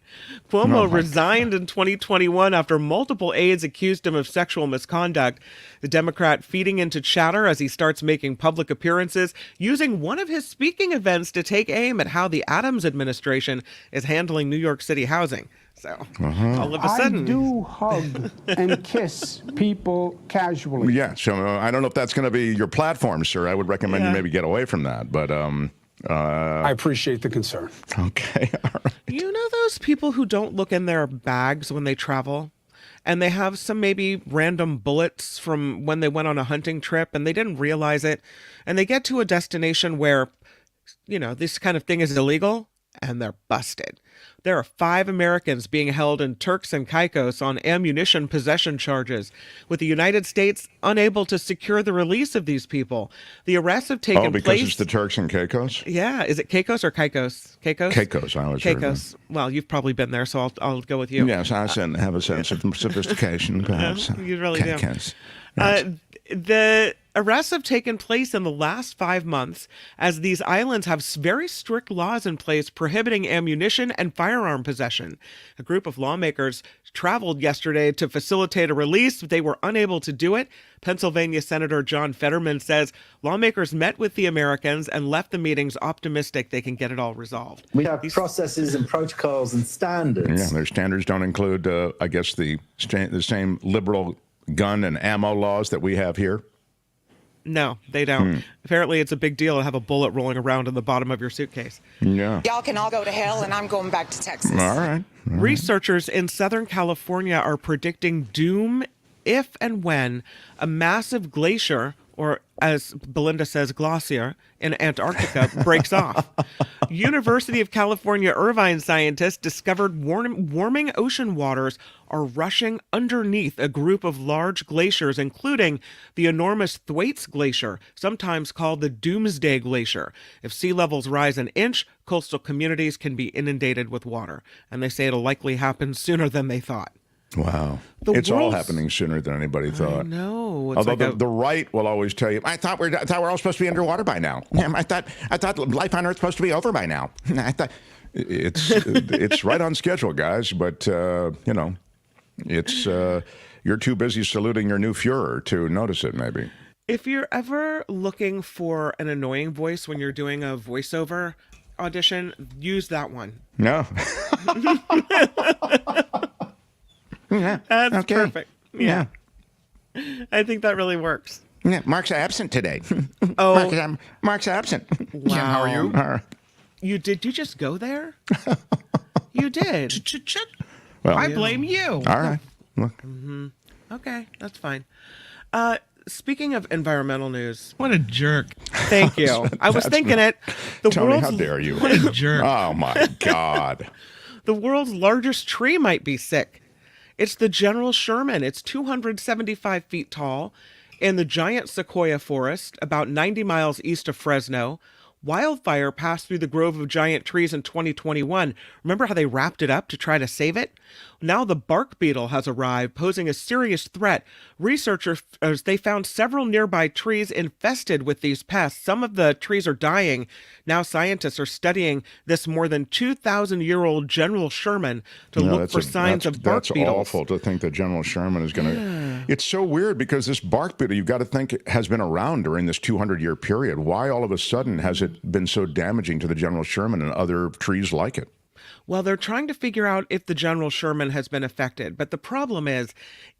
Cuomo resigned in 2021 after multiple aides accused him of sexual misconduct. The Democrat feeding into chatter as he starts making public appearances, using one of his speaking events to take aim at how the Adams administration is handling New York City housing. So all of a sudden, I do hug and kiss people casually. Yeah, so I don't know if that's going to be your platform, sir. I would recommend you maybe get away from that. But I appreciate the concern. Okay, all right. You know those people who don't look in their bags when they travel? And they have some maybe random bullets from when they went on a hunting trip and they didn't realize it. And they get to a destination where, you know, this kind of thing is illegal and they're busted. There are 5 Americans being held in Turks and Caicos on ammunition possession charges, with the United States unable to secure the release of these people. The arrests have taken place... Oh, because it's the Turks and Caicos? Yeah. Is it Caicos or Caicos? Caicos? Caicos, I always heard of Caicos. Well, you've probably been there, so I'll go with you. Yes, I have a sense of sophistication, perhaps. You really do. Caicos. The arrests have taken place in the last 5 months as these islands have very strict laws in place prohibiting ammunition and firearm possession. A group of lawmakers traveled yesterday to facilitate a release, but they were unable to do it. Pennsylvania Senator John Fetterman says lawmakers met with the Americans and left the meetings optimistic they can get it all resolved. We have processes and protocols and standards. Yeah, their standards don't include, I guess, the same liberal gun and ammo laws that we have here. No, they don't. Apparently, it's a big deal to have a bullet rolling around in the bottom of your suitcase. Yeah. Y'all can all go to hell, and I'm going back to Texas. All right. Researchers in Southern California are predicting doom if and when a massive glacier or as Belinda says, glacier in Antarctica, breaks off. University of California Irvine scientists discovered warming ocean waters are rushing underneath a group of large glaciers, including the enormous Thwaites Glacier, sometimes called the Doomsday Glacier. If sea levels rise an inch, coastal communities can be inundated with water. And they say it'll likely happen sooner than they thought. Wow. It's all happening sooner than anybody thought. No. Although the right will always tell you, I thought we're all supposed to be underwater by now. I thought life on Earth's supposed to be over by now. I thought it's right on schedule, guys. But it's you're too busy saluting your new Fuhrer to notice it. Maybe. If you're ever looking for an annoying voice when you're doing a voiceover audition, use that one. No. Yeah, that's okay. Perfect. Yeah. I think that really works. Yeah, Mark's absent today. Oh, Mark's absent. Wow. Jim, how are you? You just go there? You did. Well, I blame you. All right. Look. Mm-hmm. Okay, that's fine. Speaking of environmental news, what a jerk! Thank you. I was thinking it. Tony, how dare you? What a jerk! Oh my God! The world's largest tree might be sick. It's the General Sherman. It's 275 feet tall in the giant sequoia forest, about 90 miles east of Fresno. Wildfire passed through the grove of giant trees in 2021. Remember how they wrapped it up to try to save it? Now the bark beetle has arrived, posing a serious threat. Researchers, they found several nearby trees infested with these pests. Some of the trees are dying. Now scientists are studying this more than 2,000-year-old General Sherman to look for signs of bark beetles. That's awful to think that General Sherman is going to... It's so weird because this bark beetle, you've got to think, has been around during this 200-year period. Why all of a sudden has it been so damaging to the General Sherman and other trees like it? Well, they're trying to figure out if the General Sherman has been affected. But the problem is,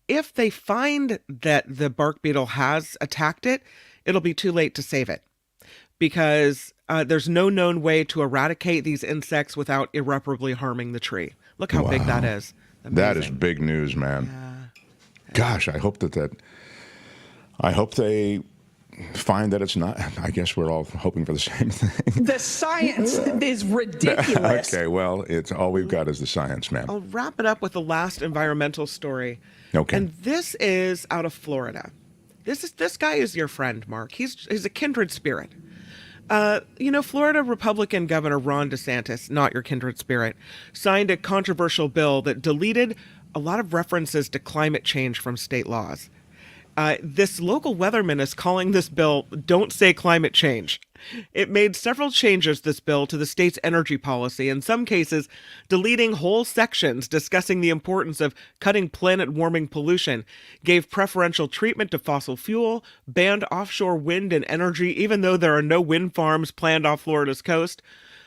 if they find that the bark beetle has attacked it, it'll be too late to save it. Because there's no known way to eradicate these insects without irreparably harming the tree. Look how big that is. Amazing. That is big news, man. Gosh, I hope I hope they find that it's not. I guess we're all hoping for the same thing. The science is ridiculous. Okay, well, it's all we've got is the science, man. I'll wrap it up with the last environmental story. Okay. And this is out of Florida. This guy is your friend, Mark. He's a kindred spirit. Florida Republican Governor Ron DeSantis, not your kindred spirit, signed a controversial bill that deleted a lot of references to climate change from state laws. This local weatherman is calling this bill "Don't Say Climate Change." It made several changes, this bill, to the state's energy policy, in some cases deleting whole sections discussing the importance of cutting planet-warming pollution, gave preferential treatment to fossil fuel, banned offshore wind and energy, even though there are no wind farms planned off Florida's coast.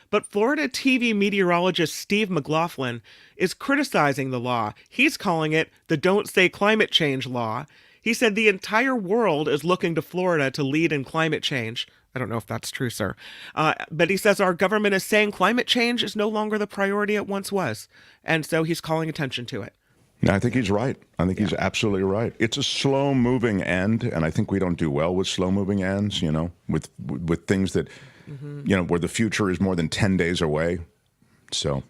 But Florida TV meteorologist Steve McLaughlin is criticizing the law. He's calling it the "Don't Say Climate Change" law. He said the entire world is looking to Florida to lead in climate change. I don't know if that's true, sir. But he says our government is saying climate change is no longer the priority it once was. And so he's calling attention to it. I think he's right. I think he's absolutely right. It's a slow-moving end, and I think we don't do well with slow-moving ends, with things that, where the future is more than 10 days away. So,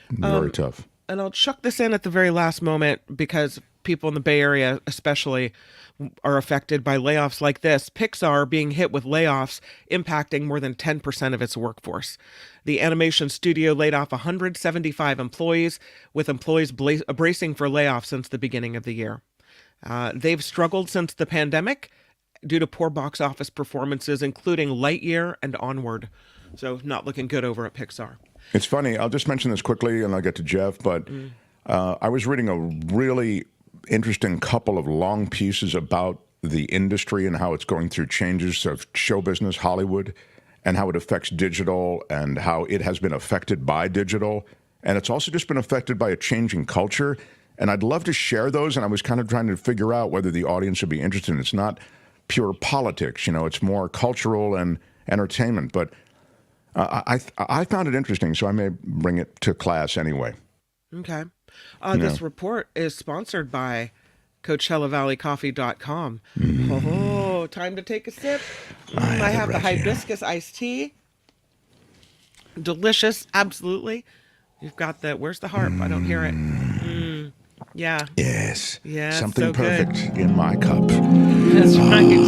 very tough. And I'll chuck this in at the very last moment because people in the Bay Area especially are affected by layoffs like this. Pixar being hit with layoffs impacting more than 10% of its workforce. The animation studio laid off 175 employees, with employees bracing for layoffs since the beginning of the year. They've struggled since the pandemic due to poor box office performances, including Lightyear and Onward. So not looking good over at Pixar. It's funny. I'll just mention this quickly and I'll get to Jeff, but I was reading a really interesting couple of long pieces about the industry and how it's going through changes of show business, Hollywood, and how it affects digital and how it has been affected by digital. And it's also just been affected by a changing culture. And I'd love to share those. And I was kind of trying to figure out whether the audience would be interested. It's not pure politics, it's more cultural and entertainment. But I found it interesting, so I may bring it to class anyway. Okay. This report is sponsored by CoachellaValleyCoffee.com. Oh, time to take a sip. I have the hibiscus iced tea. Delicious, absolutely. You've got the, where's the harp? I don't hear it. Yeah. Yes. Yeah. Something so perfect good. in my cup. That's right.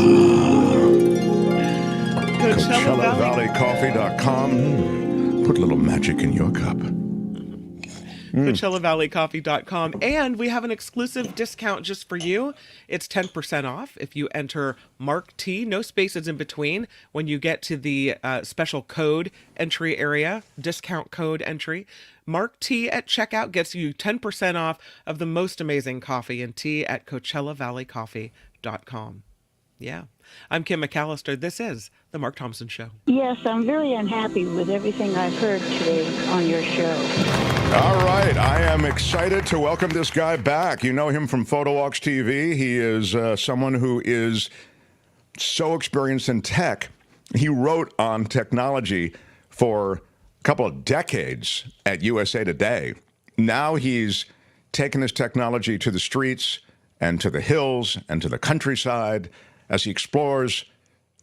CoachellaValleyCoffee.com. Put a little magic in your cup. CoachellaValleyCoffee.com. And we have an exclusive discount just for you. It's 10% off if you enter Mark T, no spaces in between, when you get to the special code entry area, discount code entry. Mark T at checkout gets you 10% off of the most amazing coffee and tea at CoachellaValleyCoffee.com. Yeah. I'm Kim McAllister. This is The Mark Thompson Show. Yes, I'm very unhappy with everything I've heard today on your show. All right. I am excited to welcome this guy back. You know him from PhotoWalks TV. He is someone who is so experienced in tech. He wrote on technology for a couple of decades at USA Today. Now he's taken his technology to the streets and to the hills and to the countryside as he explores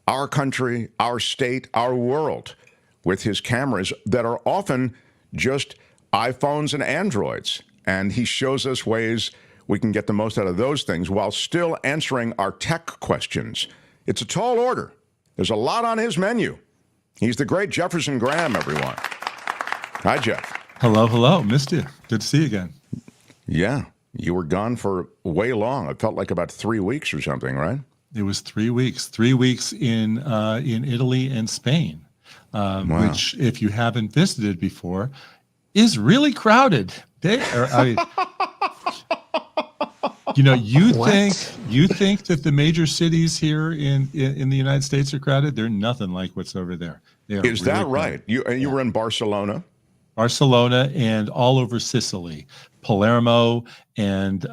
our country, our state, our world with his cameras that are often just iPhones and Androids. And he shows us ways we can get the most out of those things while still answering our tech questions. It's a tall order. There's a lot on his menu. He's the great Jefferson Graham, everyone. Hi, Jeff. Hello. Missed you. Good to see you again. Yeah. You were gone for way long. It felt like about 3 weeks or something, right? It was 3 weeks. 3 weeks in Italy and Spain, Wow. which, if you haven't visited before, is really crowded. You think that the major cities here in the United States are crowded? They're nothing like what's over there. Is that right? You were in Barcelona? Barcelona and all over Sicily, Palermo and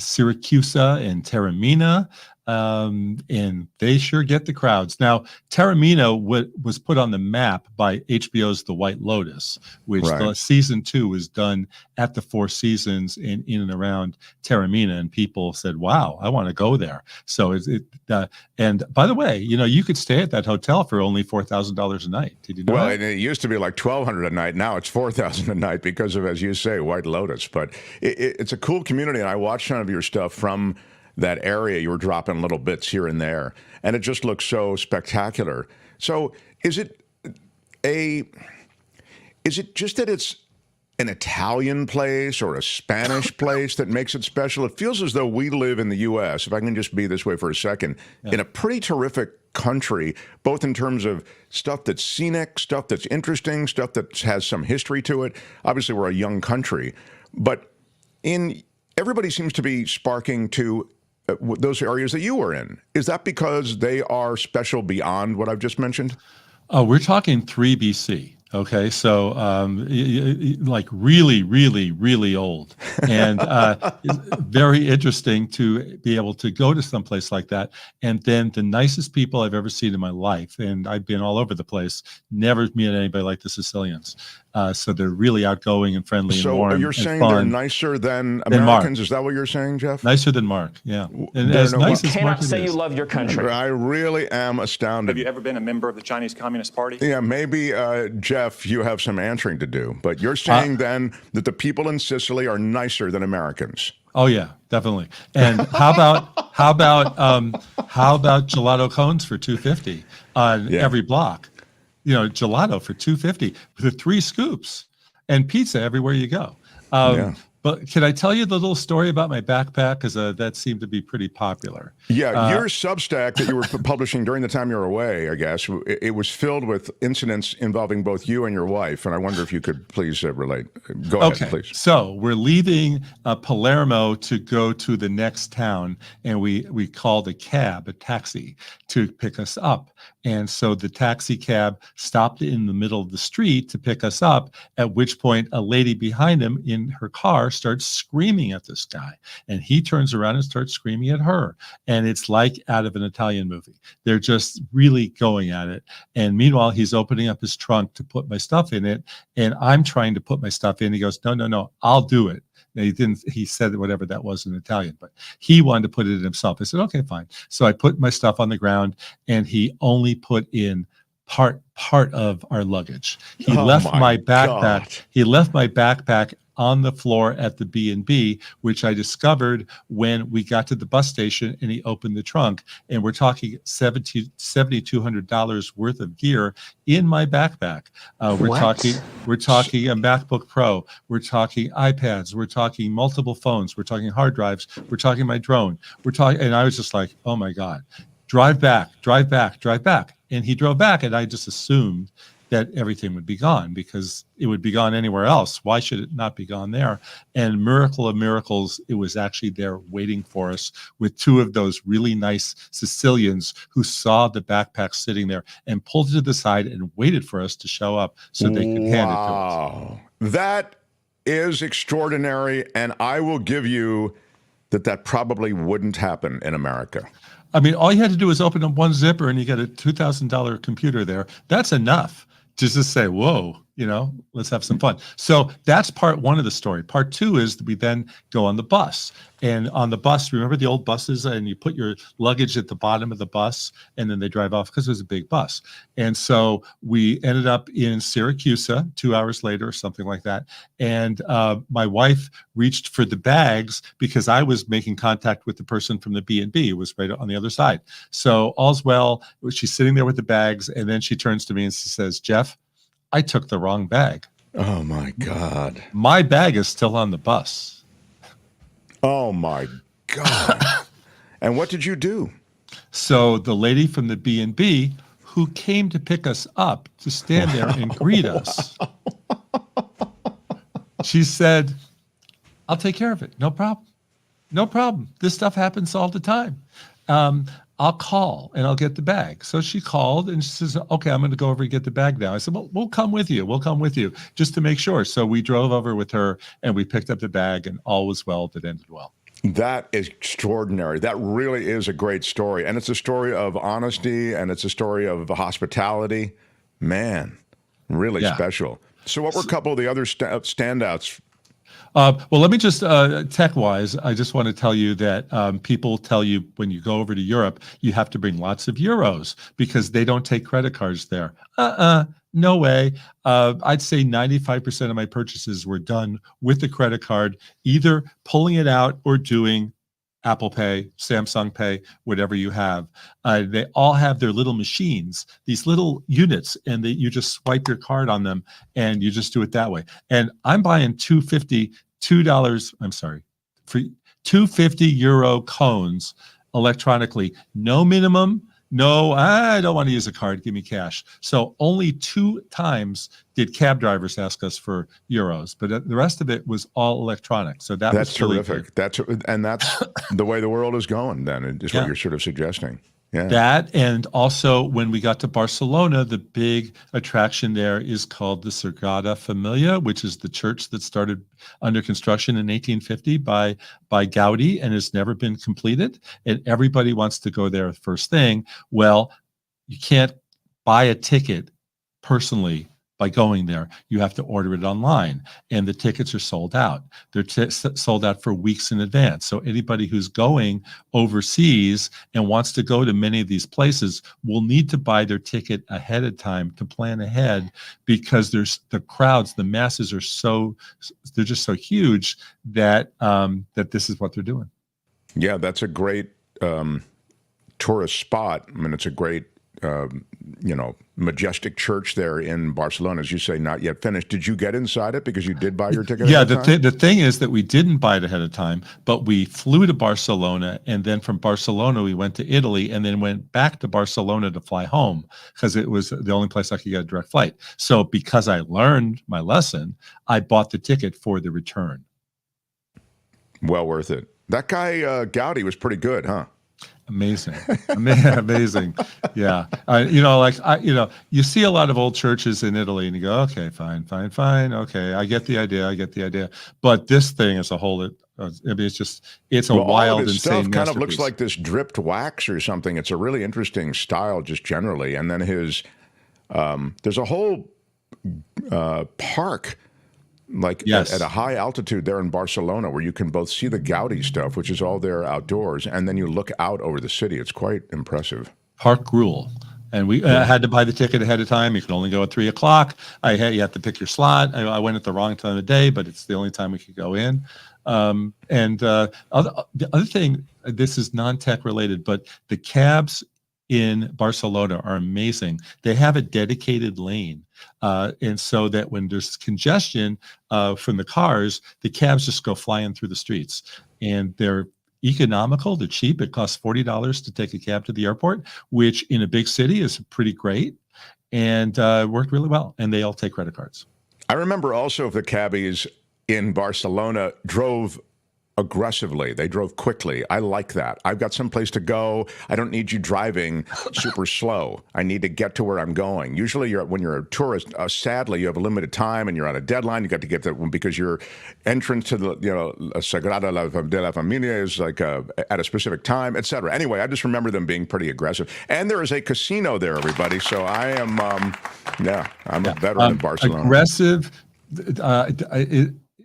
Syracuse and Taormina. And they sure get the crowds. Now, Taormina was put on the map by HBO's The White Lotus, which the season 2 was done at the Four Seasons in and around Taormina, and people said, "Wow, I want to go there." So and by the way, you could stay at that hotel for only $4,000 a night. Did you know that? And it used to be like $1,200 a night. Now it's $4,000 a night because of, as you say, White Lotus. But it's a cool community, and I watched some of your stuff from that area. You were dropping little bits here and there, and it just looks so spectacular. So is it just that it's an Italian place or a Spanish place that makes it special? It feels as though we live in the U.S., if I can just be this way for a second, in a pretty terrific country, both in terms of stuff that's scenic, stuff that's interesting, stuff that has some history to it. Obviously, we're a young country, but everybody seems to be sparking to those areas that you were in. Is that because they are special beyond what I've just mentioned? We're talking 3 BC. Okay, so like really, really, really old, and very interesting to be able to go to someplace like that. And then the nicest people I've ever seen in my life, and I've been all over the place, never met anybody like the Sicilians. So they're really outgoing and friendly and warm. So you're saying fun. they're nicer than Americans? Is that what you're saying, Jeff? Nicer than Mark, yeah. And as nice as Mark say you love your country. I really am astounded. Have you ever been a member of the Chinese Communist Party? Yeah, maybe, Jeff, you have some answering to do. But you're saying then that the people in Sicily are nicer than Americans? Oh yeah, definitely. And how about gelato cones for $2.50 on every block? Gelato for $2.50 with 3 scoops, and pizza everywhere you go. But can I tell you the little story about my backpack? Because that seemed to be pretty popular. Yeah, your Substack that you were publishing during the time you were away, I guess, it was filled with incidents involving both you and your wife. And I wonder if you could please relate. Go ahead, please. So we're leaving Palermo to go to the next town, and we called a taxi, to pick us up. And so the taxi cab stopped in the middle of the street to pick us up, at which point a lady behind him in her car starts screaming at this guy. And he turns around and starts screaming at her. And it's like out of an Italian movie. They're just really going at it. And meanwhile, he's opening up his trunk to put my stuff in it. And I'm trying to put my stuff in. He goes, no, I'll do it. Now, he said whatever that was in Italian, but he wanted to put it in himself. I said, okay, fine. So I put my stuff on the ground, and he only put in part of our luggage. He left my backpack. God. He left my backpack on the floor at the B&B, which I discovered when we got to the bus station and he opened the trunk. And we're talking $7,200 worth of gear in my backpack. We're talking a MacBook Pro. We're talking iPads. We're talking multiple phones. We're talking hard drives. We're talking my drone. And I was just like, oh my God, drive back. And he drove back, and I just assumed that everything would be gone because it would be gone anywhere else. Why should it not be gone there? And miracle of miracles, it was actually there waiting for us with two of those really nice Sicilians who saw the backpack sitting there and pulled it to the side and waited for us to show up so they could hand it to us. That is extraordinary, and I will give you that probably wouldn't happen in America. I mean, all you had to do was open up one zipper and you get a $2,000 computer there. That's enough to just say, whoa, let's have some fun. So that's part one of the story. Part two is that we then go on the bus. And on the bus, remember the old buses, and you put your luggage at the bottom of the bus and then they drive off because it was a big bus. And so we ended up in Syracuse 2 hours later or something like that. And my wife reached for the bags because I was making contact with the person from the B&B. It was right on the other side. So all's well. She's sitting there with the bags, and then she turns to me and she says, Jeff, I took the wrong bag. Oh, my God. My bag is still on the bus. Oh, my God. And what did you do? So the lady from the B&B who came to pick us up to stand there and greet us, she said, I'll take care of it. No problem. No problem. This stuff happens all the time. I'll call and I'll get the bag. So she called and she says, okay, I'm going to go over and get the bag now. I said, well, we'll come with you. We'll come with you just to make sure. So we drove over with her and we picked up the bag, and all was well that ended well. That is extraordinary. That really is a great story. And it's a story of honesty, and it's a story of hospitality. Man, really special. So what were a couple of the other standouts? Well, let me just, tech-wise, I just want to tell you that people tell you when you go over to Europe, you have to bring lots of euros because they don't take credit cards there. No way. I'd say 95% of my purchases were done with the credit card, either pulling it out or doing Apple Pay, Samsung Pay, whatever you have. They all have their little machines, these little units, and you just swipe your card on them and you just do it that way. And I'm buying €250 cones electronically. No minimum. No, I don't want to use a card. Give me cash. So only 2 times did cab drivers ask us for euros, but the rest of it was all electronic. So that's really terrific. That's the way the world is going. Then is what you're sort of suggesting. Yeah. That, and also when we got to Barcelona, the big attraction there is called the Sagrada Familia, which is the church that started under construction in 1850 by Gaudi and has never been completed. And everybody wants to go there first thing. Well, you can't buy a ticket personally by going there. You have to order it online, and the tickets are sold out. They're sold out for weeks in advance. So anybody who's going overseas and wants to go to many of these places will need to buy their ticket ahead of time to plan ahead, because there's the crowds, the masses are they're just so huge that that this is what they're doing. Yeah, that's a great tourist spot. I mean, it's a great majestic church there in Barcelona, as you say, not yet finished. Did you get inside it because you did buy your ticket? Yeah, the thing is that we didn't buy it ahead of time, but we flew to Barcelona, and then from Barcelona we went to Italy, and then went back to Barcelona to fly home because it was the only place I could get a direct flight. So because I learned my lesson, I bought the ticket for the return. Well worth it. That guy Gaudi was pretty good, huh? Amazing. Amazing. Yeah. You see a lot of old churches in Italy and you go, okay, fine. Okay. I get the idea. But this thing as a whole, it's a wild, insane stuff kind of looks like this dripped wax or something. It's a really interesting style just generally. And then there's a whole park like Yes. at a high altitude there in Barcelona, where you can both see the Gaudi stuff, which is all there outdoors, and then you look out over the city. It's quite impressive. Park rule. And we had to buy the ticket ahead of time. You can only go at 3:00. You have to pick your slot. I went at the wrong time of day, but it's the only time we could go in. The other thing, this is non-tech related, but the cabs in Barcelona are amazing. They have a dedicated lane. And so that when there's congestion from the cars, the cabs just go flying through the streets. And they're economical, they're cheap. It costs $40 to take a cab to the airport, which in a big city is pretty great, and worked really well. And they all take credit cards. I remember also the cabbies in Barcelona drove aggressively. They drove quickly. I like that. I've got someplace to go. I don't need you driving super slow. I need to get to where I'm going. Usually when you're a tourist, sadly, you have a limited time and you're on a deadline. You got to get there because your entrance to the, Sagrada de la Familia is like at a specific time, etc. Anyway, I just remember them being pretty aggressive. And there is a casino there, everybody. So I am, I'm a veteran in Barcelona. Aggressive.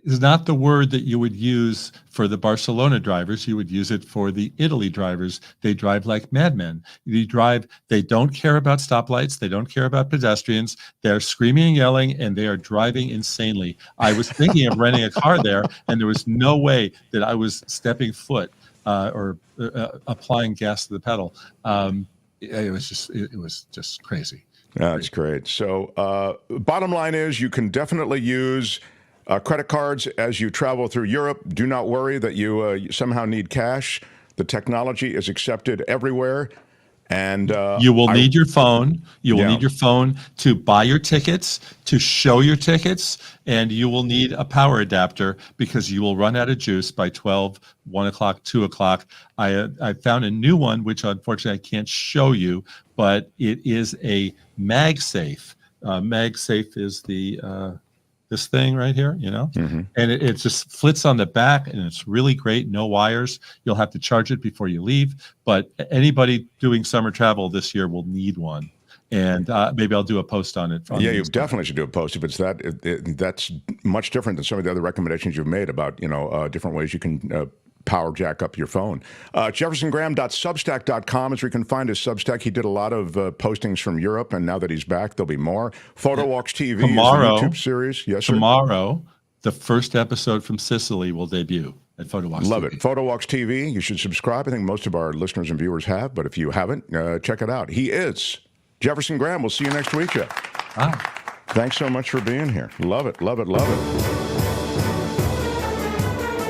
Is not the word that you would use for the Barcelona drivers. You would use it for the Italy drivers. They drive like madmen. They don't care about stoplights. They don't care about pedestrians. They're screaming and yelling, and they are driving insanely. I was thinking of renting a car there, and there was no way that I was stepping foot or applying gas to the pedal. It was just crazy. That's great. So bottom line is you can definitely use credit cards as you travel through Europe. Do not worry that you somehow need cash. The technology is accepted everywhere. And you will need your phone. You will need your phone to buy your tickets, to show your tickets, and you will need a power adapter because you will run out of juice by 12, 1 o'clock, 2 o'clock. I found a new one, which unfortunately I can't show you, but it is a MagSafe. MagSafe is the this thing right here, and it just flits on the back, and it's really great. No wires. You'll have to charge it before you leave, but anybody doing summer travel this year will need one. And maybe I'll do a post on it. You definitely should do a post if it's that's much different than some of the other recommendations you've made about different ways you can power jack up your phone. JeffersonGraham.substack.com is where you can find his Substack. He did a lot of postings from Europe, and now that he's back, there'll be more. Photo Walks TV tomorrow, is a YouTube series. Yes, sir. Tomorrow, the first episode from Sicily will debut at Photo Walks Love TV. it. Photo Walks TV. You should subscribe. I think most of our listeners and viewers have, but if you haven't, check it out. He is Jefferson Graham. We'll see you next week, Jeff. Thanks so much for being here. Love it, love it, love it.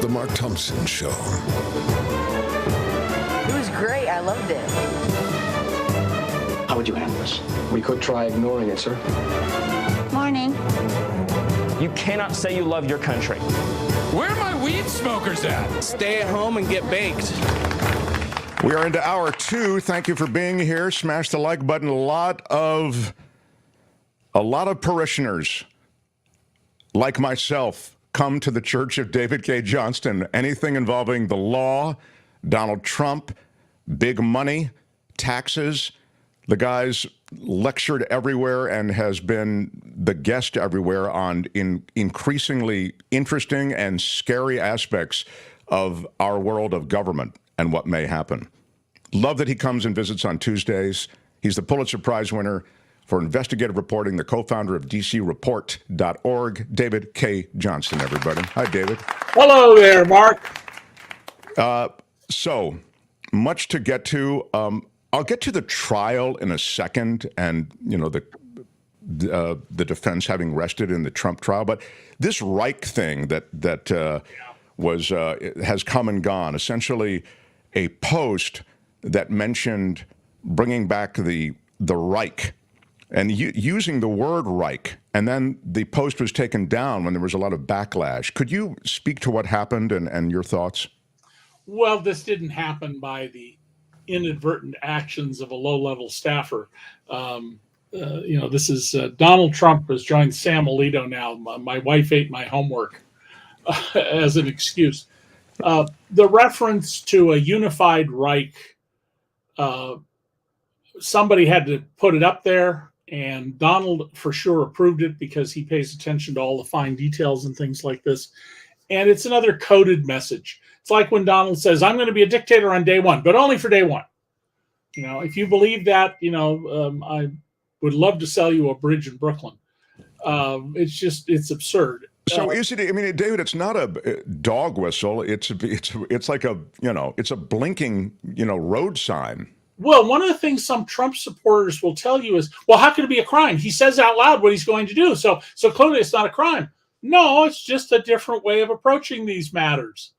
The Mark Thompson Show. It was great. I loved it. How would you handle this? We could try ignoring it, sir. Morning. You cannot say you love your country. Where are my weed smokers at? Stay at home and get baked. We are into hour 2. Thank you for being here. Smash the like button. A lot of parishioners like myself come to the Church of David Cay Johnston. Anything involving the law, Donald Trump, big money, taxes. The guy's lectured everywhere and has been the guest everywhere on increasingly interesting and scary aspects of our world of government and what may happen. Love that he comes and visits on Tuesdays. He's the Pulitzer Prize winner for investigative reporting, the co-founder of DCReport.org, David Cay Johnston, everybody. Hi, David. Hello there, Mark. So much to get to. I'll get to the trial in a second, and the defense having rested in the Trump trial. But this Reich thing that has come and gone. Essentially, a post that mentioned bringing back the Reich. And using the word Reich, and then the post was taken down when there was a lot of backlash. Could you speak to what happened and your thoughts? Well, this didn't happen by the inadvertent actions of a low-level staffer. This is Donald Trump has joined Sam Alito now. My wife ate my homework as an excuse. The reference to a unified Reich, somebody had to put it up there. And Donald for sure approved it because he pays attention to all the fine details and things like this. And it's another coded message. It's like when Donald says, I'm going to be a dictator on day one, but only for day one. You know, if you believe that, you know, I would love to sell you a bridge in Brooklyn. It's absurd. So is it? I mean, David, it's not a dog whistle. It's like a, you know, it's a blinking, you know, road sign. Well, one of the things some Trump supporters will tell you is, well, how can it be a crime? He says out loud what he's going to do. So clearly it's not a crime. No, it's just a different way of approaching these matters.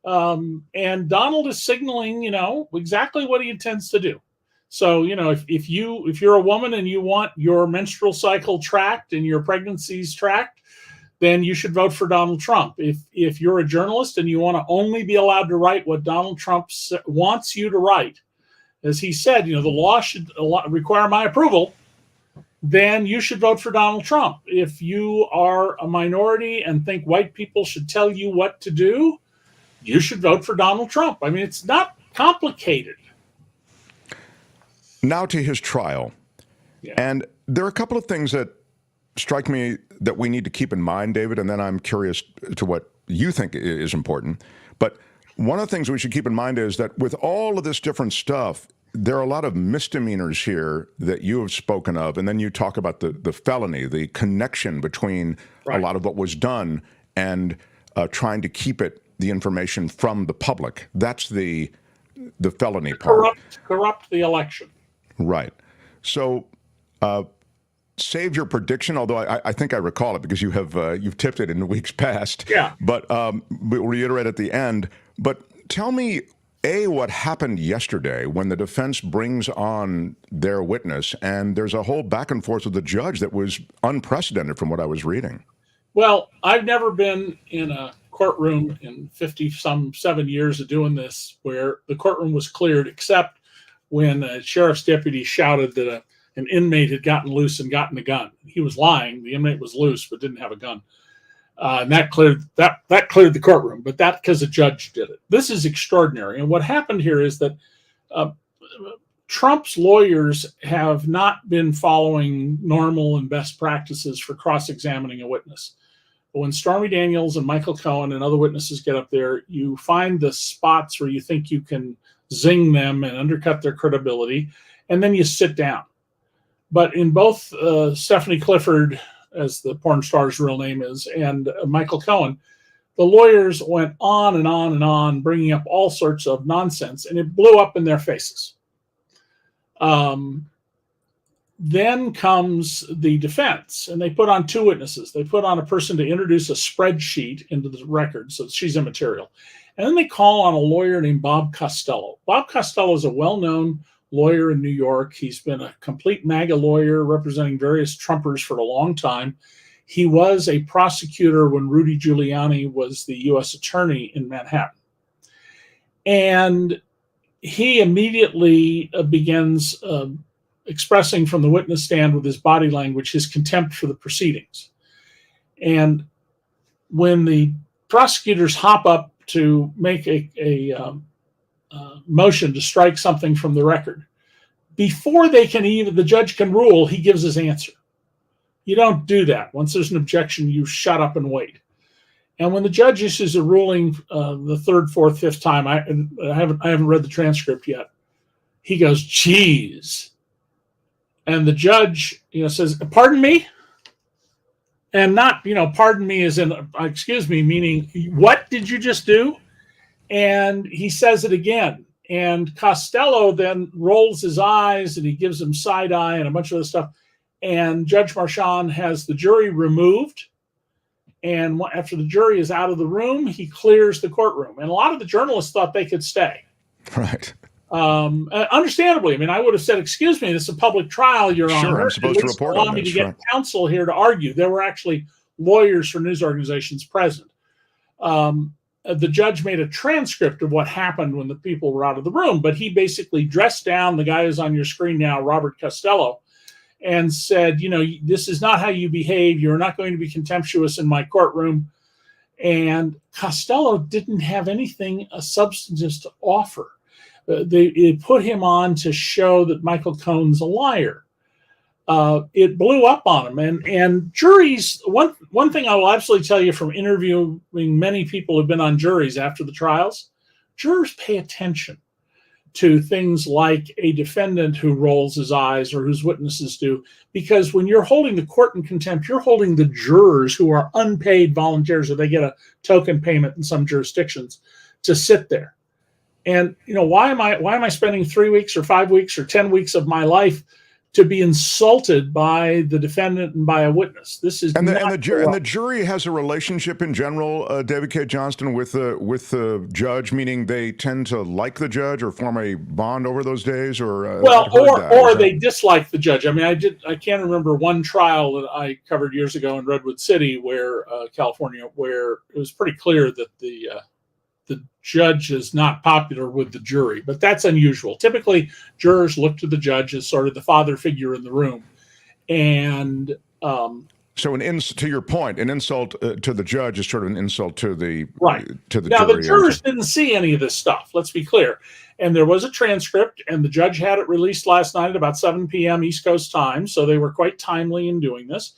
And Donald is signaling, you know, exactly what he intends to do. So, you know, if you're a woman and you want your menstrual cycle tracked and your pregnancies tracked, then you should vote for Donald Trump. If you're a journalist and you want to only be allowed to write what Donald Trump wants you to write, as he said, you know, the law should require my approval, then you should vote for Donald Trump. If you are a minority and think white people should tell you what to do, you should vote for Donald Trump. I mean, it's not complicated. Now to his trial. Yeah. And there are a couple of things that strike me that we need to keep in mind, David, and then I'm curious to what you think is important. But one of the things we should keep in mind is that with all of this different stuff, there are a lot of misdemeanors here that you have spoken of, and then you talk about the felony, the connection between a lot of what was done and trying to keep the information from the public. That's the felony part. Corrupt the election. Right. So save your prediction, although I think I recall it because you've tipped it in the weeks past. Yeah. But we'll reiterate at the end. But tell me, what happened yesterday when the defense brings on their witness and there's a whole back and forth with the judge that was unprecedented from what I was reading? Well, I've never been in a courtroom in 7 years of doing this where the courtroom was cleared, except when a sheriff's deputy shouted that an inmate had gotten loose and gotten a gun. He was lying. The inmate was loose but didn't have a gun. And that cleared the courtroom, but that because the judge did it. This is extraordinary. And what happened here is that Trump's lawyers have not been following normal and best practices for cross-examining a witness. But when Stormy Daniels and Michael Cohen and other witnesses get up there, you find the spots where you think you can zing them and undercut their credibility, and then you sit down. But in both Stephanie Clifford, as the porn star's real name is, and Michael Cohen, the lawyers went on and on and on, bringing up all sorts of nonsense, and it blew up in their faces. Then comes the defense, and they put on two witnesses. They put on a person to introduce a spreadsheet into the record, so she's immaterial. And then they call on a lawyer named Bob Costello. Bob Costello is a well-known lawyer in New York. He's been a complete MAGA lawyer representing various Trumpers for a long time. He was a prosecutor when Rudy Giuliani was the U.S. attorney in Manhattan. And he immediately begins expressing from the witness stand with his body language his contempt for the proceedings. And when the prosecutors hop up to make a motion to strike something from the record, before the judge can rule, he gives his answer. You don't do that. Once there's an objection, you shut up and wait. And when the judge issues a ruling the third, fourth, fifth time, I haven't read the transcript yet, he goes, geez. And the judge, says, pardon me? And not, pardon me as in, excuse me, meaning, what did you just do? And he says it again. And Costello then rolls his eyes and he gives him side eye and a bunch of other stuff. And Judge Marchand has the jury removed. And after the jury is out of the room, he clears the courtroom. And a lot of the journalists thought they could stay. Right. Understandably. I mean, I would have said, excuse me, this is a public trial, Your Honor. Sure, I'm supposed to report on this. Allow me to get counsel here to argue. There were actually lawyers for news organizations present. The judge made a transcript of what happened when the people were out of the room, but he basically dressed down the guy who's on your screen now, Robert Costello, and said, this is not how you behave. You're not going to be contemptuous in my courtroom. And Costello didn't have anything substantive to offer. They put him on to show that Michael Cohen's a liar. it blew up on them. And juries, one thing I will absolutely tell you from interviewing many people who've been on juries after the trials, jurors pay attention to things like a defendant who rolls his eyes or whose witnesses do, because when you're holding the court in contempt, you're holding the jurors who are unpaid volunteers, or they get a token payment in some jurisdictions to sit there. And why am I spending 3 weeks or 5 weeks or 10 weeks of my life to be insulted by the defendant and by a witness? This is the jury has a relationship in general, David Cay Johnston, with the judge, meaning they tend to like the judge or form a bond over those days, or they dislike the judge. I mean, I can't remember one trial that I covered years ago in Redwood City, where California, where it was pretty clear that the judge is not popular with the jury, but that's unusual. Typically, jurors look to the judge as sort of the father figure in the room. And so to your point, an insult to the judge is sort of an insult to the jury. Now, the jurors didn't see any of this stuff, let's be clear. And there was a transcript, and the judge had it released last night at about 7 p.m. East Coast time, so they were quite timely in doing this.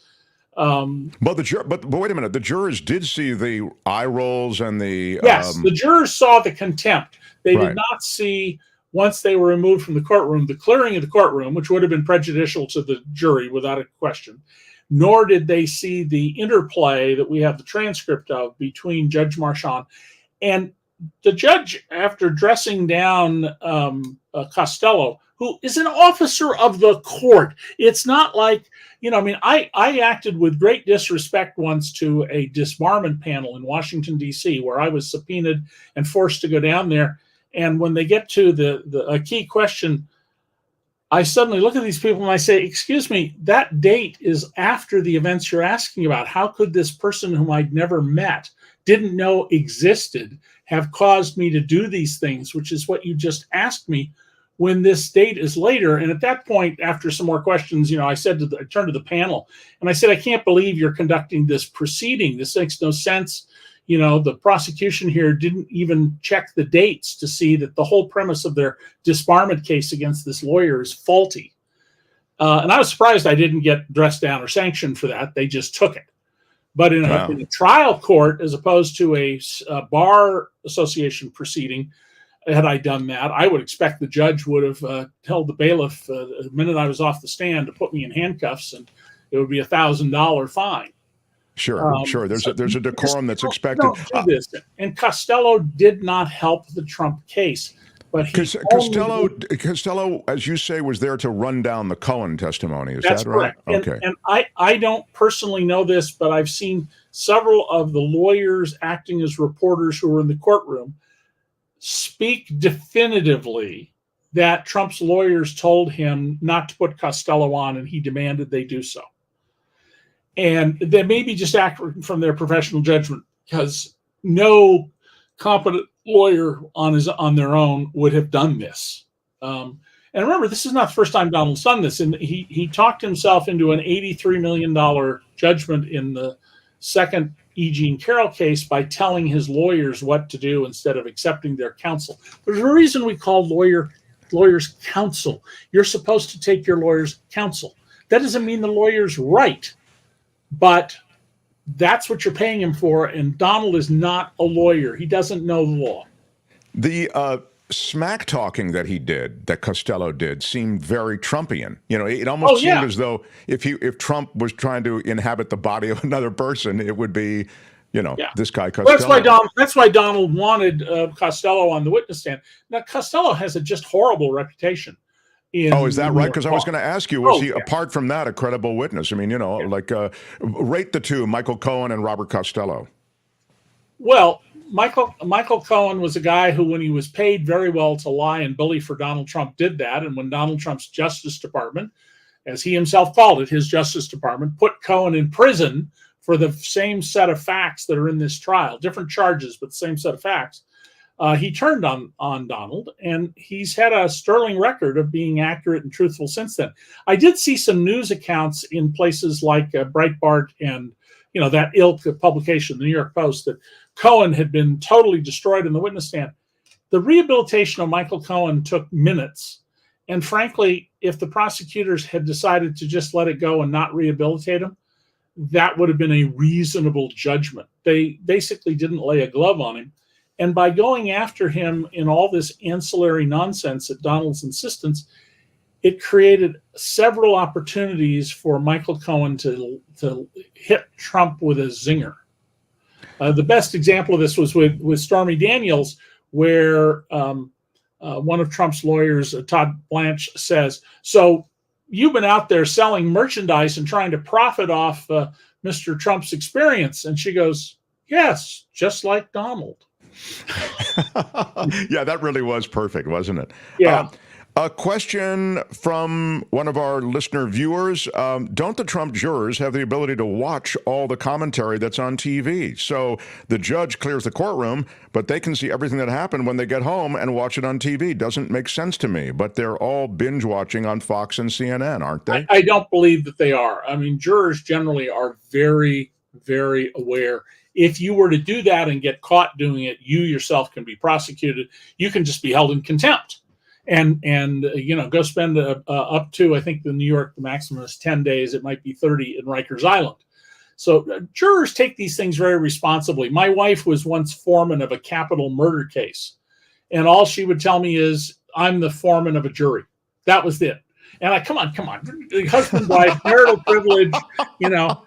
But wait a minute. The jurors did see the eye rolls and the the jurors saw the contempt. They did not see, once they were removed from the courtroom, the clearing of the courtroom, which would have been prejudicial to the jury without a question. Nor did they see the interplay that we have the transcript of between Judge Marchand and the judge, after dressing down Costello, who is an officer of the court. It's not like, I acted with great disrespect once to a disbarment panel in Washington, D.C., where I was subpoenaed and forced to go down there. And when they get to a key question, I suddenly look at these people and I say, excuse me, that date is after the events you're asking about. How could this person whom I'd never met, didn't know existed, have caused me to do these things, which is what you just asked me, when this date is later? And at that point, after some more questions, I turned to the panel and I said, I can't believe you're conducting this proceeding. This makes no sense. The prosecution here didn't even check the dates to see that the whole premise of their disbarment case against this lawyer is faulty. And I was surprised I didn't get dressed down or sanctioned for that. They just took it. But in a trial court, as opposed to a bar association proceeding, had I done that, I would expect the judge would have held the bailiff the minute I was off the stand to put me in handcuffs, and it would be $1,000 fine. Sure. There's a decorum that's expected. Don't do this. And Costello did not help the Trump case. But Costello, as you say, was there to run down the Cohen testimony. Is that right? Correct. Okay. And I don't personally know this, but I've seen several of the lawyers acting as reporters who were in the courtroom speak definitively that Trump's lawyers told him not to put Costello on, and he demanded they do so. And they may be just acting from their professional judgment, because no competent lawyer on their own would have done this. And remember, this is not the first time Donald's done this. And he talked himself into an $83 million judgment in the second E. Jean Carroll case by telling his lawyers what to do instead of accepting their counsel. There's a reason we call lawyers counsel. You're supposed to take your lawyer's counsel. That doesn't mean the lawyer's right, but that's what you're paying him for. And Donald is not a lawyer. He doesn't know the law. The smack talking that Costello did, seemed very Trumpian. It almost seemed as though if Trump was trying to inhabit the body of another person, it would be, this guy Costello. That's why Donald wanted Costello on the witness stand. Now, Costello has a just horrible reputation. Is that right? Because I was going to ask you, was he, apart from that, a credible witness? I mean, rate the two, Michael Cohen and Robert Costello. Well, Michael Cohen was a guy who, when he was paid very well to lie and bully for Donald Trump, did that. And when Donald Trump's Justice Department, as he himself called it, his Justice Department, put Cohen in prison for the same set of facts that are in this trial, different charges, but the same set of facts, he turned on Donald, and he's had a sterling record of being accurate and truthful since then. I did see some news accounts in places like Breitbart and that ilk of publication, the New York Post, that Cohen had been totally destroyed in the witness stand. The rehabilitation of Michael Cohen took minutes, And frankly, if the prosecutors had decided to just let it go and not rehabilitate him, that would have been a reasonable judgment. They basically didn't lay a glove on him. And by going after him in all this ancillary nonsense at Donald's insistence, it created several opportunities for Michael Cohen to hit Trump with a zinger. The best example of this was with Stormy Daniels, where one of Trump's lawyers, Todd Blanche, says, "So you've been out there selling merchandise and trying to profit off Mr. Trump's experience." And she goes, "Yes, just like Donald." Yeah, that really was perfect, wasn't it? Yeah. A question from one of our listener viewers. Don't the Trump jurors have the ability to watch all the commentary that's on TV? So the judge clears the courtroom, but they can see everything that happened when they get home and watch it on TV. Doesn't make sense to me, but they're all binge watching on Fox and CNN, aren't they? I don't believe that they are. I mean, jurors generally are very, very aware. If you were to do that and get caught doing it, you yourself can be prosecuted. You can just be held in contempt. And go spend up to, I think the New York, the maximum is 10 days. It might be 30 in Rikers Island. So jurors take these things very responsibly. My wife was once foreman of a capital murder case. And all she would tell me is, "I'm the foreman of a jury." That was it. And come on. Husband, wife, marital privilege, Now,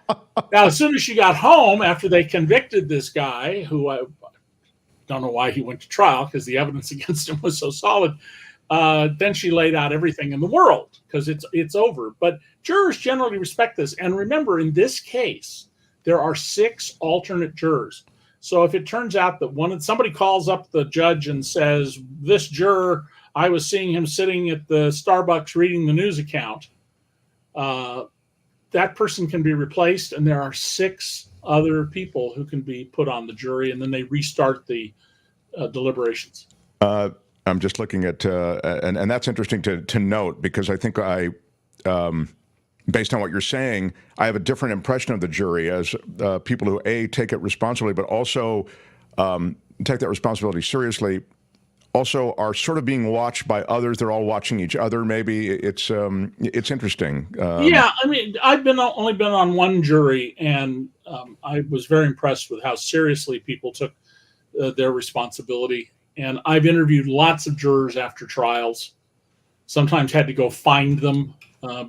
as soon as she got home after they convicted this guy, who I don't know why he went to trial because the evidence against him was so solid, then she laid out everything in the world because it's over. But jurors generally respect this. And remember, in this case, there are 6 alternate jurors. So if it turns out that somebody calls up the judge and says, "This juror, I was seeing him sitting at the Starbucks reading the news account," that person can be replaced, and there are 6 other people who can be put on the jury, and then they restart the deliberations. I'm just looking at, and that's interesting to note, because I think based on what you're saying, I have a different impression of the jury as people who, A, take it responsibly, but also take that responsibility seriously, also are sort of being watched by others. They're all watching each other. Maybe it's interesting. Yeah, I mean, I've only been on one jury, and I was very impressed with how seriously people took their responsibility. And I've interviewed lots of jurors after trials, sometimes had to go find them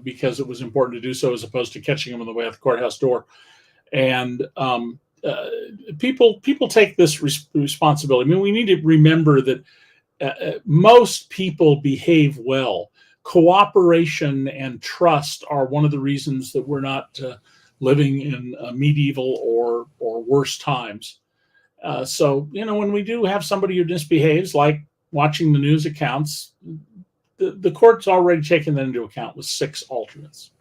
because it was important to do so, as opposed to catching them on the way out the courthouse door. And people take this responsibility. I mean, we need to remember that most people behave well. Cooperation and trust are one of the reasons that we're not living in medieval or worse times. So, when we do have somebody who misbehaves, like watching the news accounts, the court's already taken that into account with 6 alternates.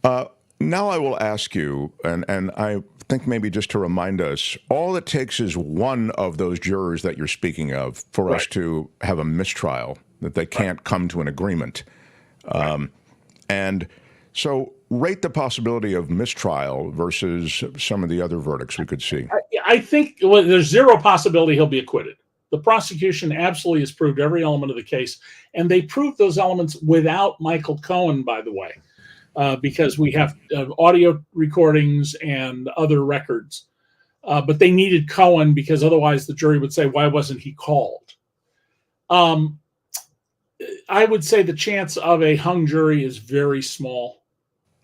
Now I will ask you, and I think maybe just to remind us, all it takes is one of those jurors that you're speaking of for us to have a mistrial, that they can't come to an agreement. And so rate the possibility of mistrial versus some of the other verdicts we could see. I think there's zero possibility he'll be acquitted. The prosecution absolutely has proved every element of the case, and they proved those elements without Michael Cohen, by the way, because we have audio recordings and other records. But they needed Cohen because otherwise the jury would say, "Why wasn't he called?" I would say the chance of a hung jury is very small.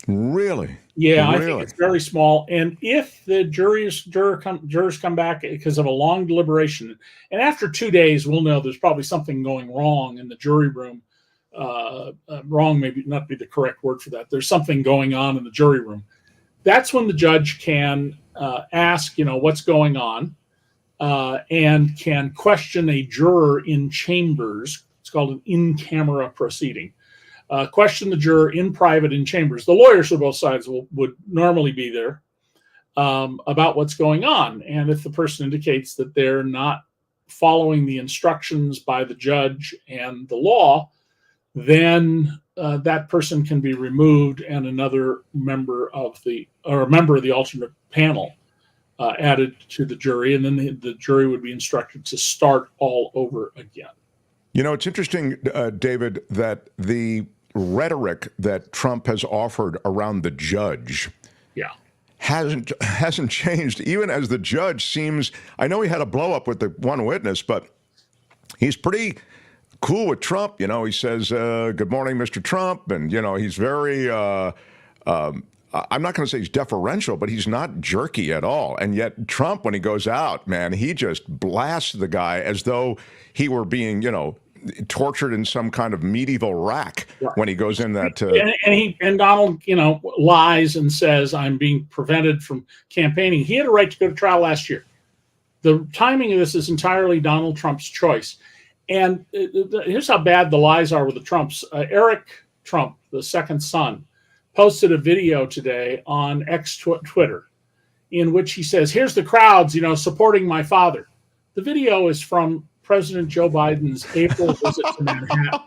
Really? Yeah, really? I think it's very small. And if the jurors come back because of a long deliberation, and after 2 days, we'll know there's probably something going wrong in the jury room. Wrong maybe not be the correct word for that. There's something going on in the jury room. That's when the judge can ask, what's going on, and can question a juror in chambers. It's called an in-camera proceeding. Question the juror in private in chambers. The lawyers for both sides would normally be there about what's going on. And if the person indicates that they're not following the instructions by the judge and the law, then that person can be removed and another member of the alternate panel added to the jury. And then the jury would be instructed to start all over again. You know, it's interesting, David, that the rhetoric that Trump has offered around the judge hasn't changed, even as the judge seems, I know he had a blow up with the one witness, but he's pretty cool with Trump. You know, he says, good morning, Mr. Trump. And, you know, he's very, I'm not going to say he's deferential, but he's not jerky at all. And yet Trump, when he goes out, man, he just blasts the guy as though he were being, you know, tortured in some kind of medieval rack when he goes in that. And Donald, you know, lies and says, I'm being prevented from campaigning. He had a right to go to trial last year. The timing of this is entirely Donald Trump's choice. And here's how bad the lies are with the Trumps. Eric Trump, the second son, posted a video today on Twitter in which he says, here's the crowds, you know, supporting my father. The video is from President Joe Biden's April visit to Manhattan.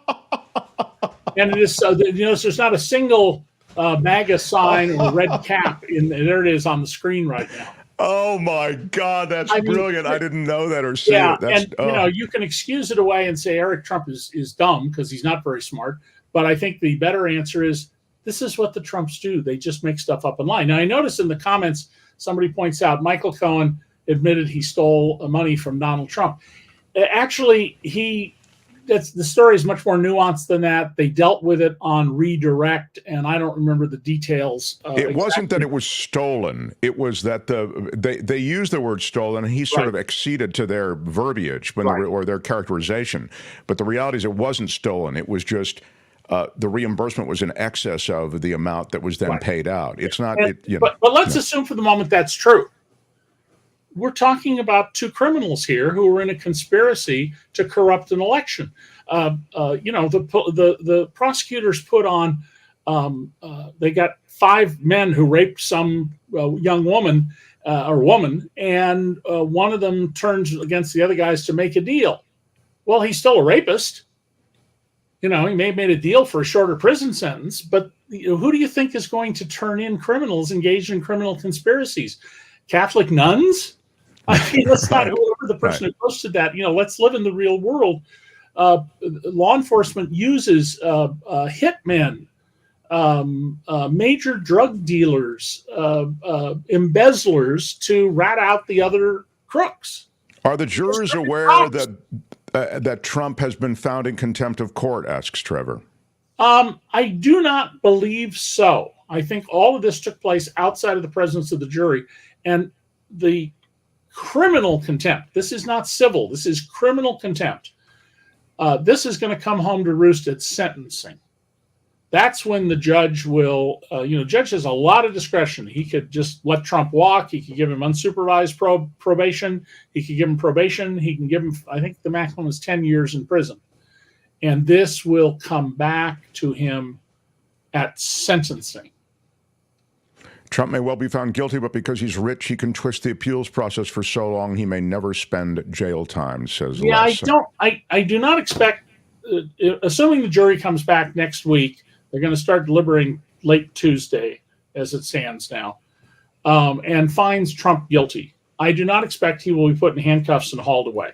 And it is, you know, there's not a single MAGA sign or red cap there it is on the screen right now. Oh my God, that's brilliant. I didn't know that or see it. And you know, you can excuse it away and say Eric Trump is dumb because he's not very smart. But I think the better answer is this is what the Trumps do. They just make stuff up in line. Now, I noticed in the comments, somebody points out Michael Cohen admitted he stole money from Donald Trump. Actually, the story is much more nuanced than that. They dealt with it on redirect, and I don't remember the details. It wasn't that it was stolen. It was that they used the word stolen, and he sort of acceded to their verbiage or their characterization. But the reality is it wasn't stolen. It was just the reimbursement was in excess of the amount that was then paid out. It's not. But let's assume for the moment that's true. We're talking about two criminals here who were in a conspiracy to corrupt an election. You know, the prosecutors put on, they got 5 men who raped some young woman, and one of them turns against the other guys to make a deal. Well, he's still a rapist. You know, he may have made a deal for a shorter prison sentence, but who do you think is going to turn in criminals engaged in criminal conspiracies? Catholic nuns? I mean, let's not, whoever the person who posted that, you know, let's live in the real world. Law enforcement uses hitmen, major drug dealers, embezzlers to rat out the other crooks. Are the jurors aware that Trump has been found in contempt of court, asks Trevor? I do not believe so. I think all of this took place outside of the presence of the jury. And the criminal contempt, this is not civil, this is criminal contempt. This is going to come home to roost at sentencing. That's when the judge will, judge has a lot of discretion. He could just let Trump walk. He could give him unsupervised probation. He could give him probation. He can give him, I think the maximum is 10 years in prison. And this will come back to him at sentencing. Trump may well be found guilty, but because he's rich, he can twist the appeals process for so long he may never spend jail time, says Les. I do not expect, assuming the jury comes back next week, they're going to start deliberating late Tuesday, as it stands now, and finds Trump guilty. I do not expect he will be put in handcuffs and hauled away.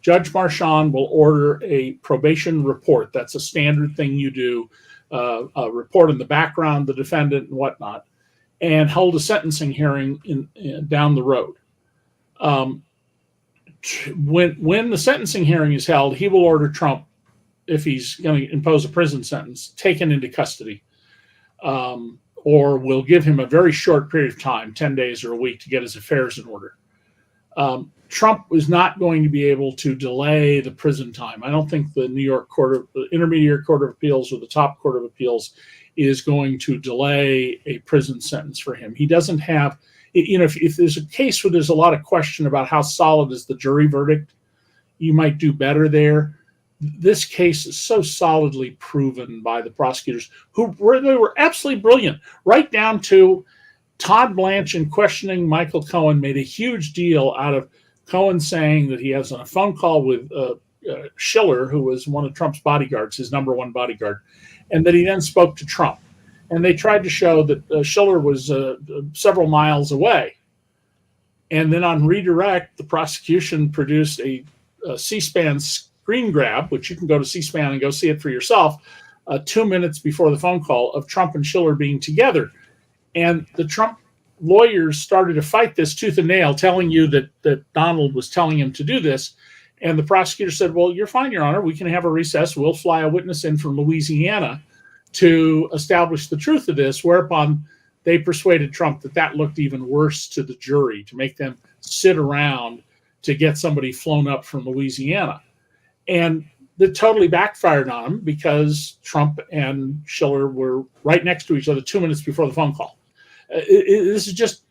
Judge Marchand will order a probation report. That's a standard thing you do, a report in the background, the defendant, and whatnot, and hold a sentencing hearing down the road. When the sentencing hearing is held, he will order Trump, if he's going to impose a prison sentence, taken into custody, or will give him a very short period of time, 10 days or a week, to get his affairs in order. Trump is not going to be able to delay the prison time. I don't think the New York Intermediate Court of Appeals or the top Court of Appeals is going to delay a prison sentence for him. He doesn't have, if there's a case where there's a lot of question about how solid is the jury verdict, you might do better there. This case is so solidly proven by the prosecutors, they were absolutely brilliant, right down to Todd Blanche, in questioning Michael Cohen, made a huge deal out of Cohen saying that he has a phone call with Schiller, who was one of Trump's bodyguards, his number one bodyguard, and that he then spoke to Trump. And they tried to show that Schiller was several miles away. And then on redirect, the prosecution produced a C-SPAN screen grab, which you can go to C-SPAN and go see it for yourself, 2 minutes before the phone call, of Trump and Schiller being together. And the Trump lawyers started to fight this tooth and nail, telling you that Donald was telling him to do this. And the prosecutor said, well, you're fine, Your Honor. We can have a recess. We'll fly a witness in from Louisiana to establish the truth of this, whereupon they persuaded Trump that looked even worse to the jury, to make them sit around to get somebody flown up from Louisiana. And that totally backfired on him, because Trump and Schiller were right next to each other 2 minutes before the phone call. This is just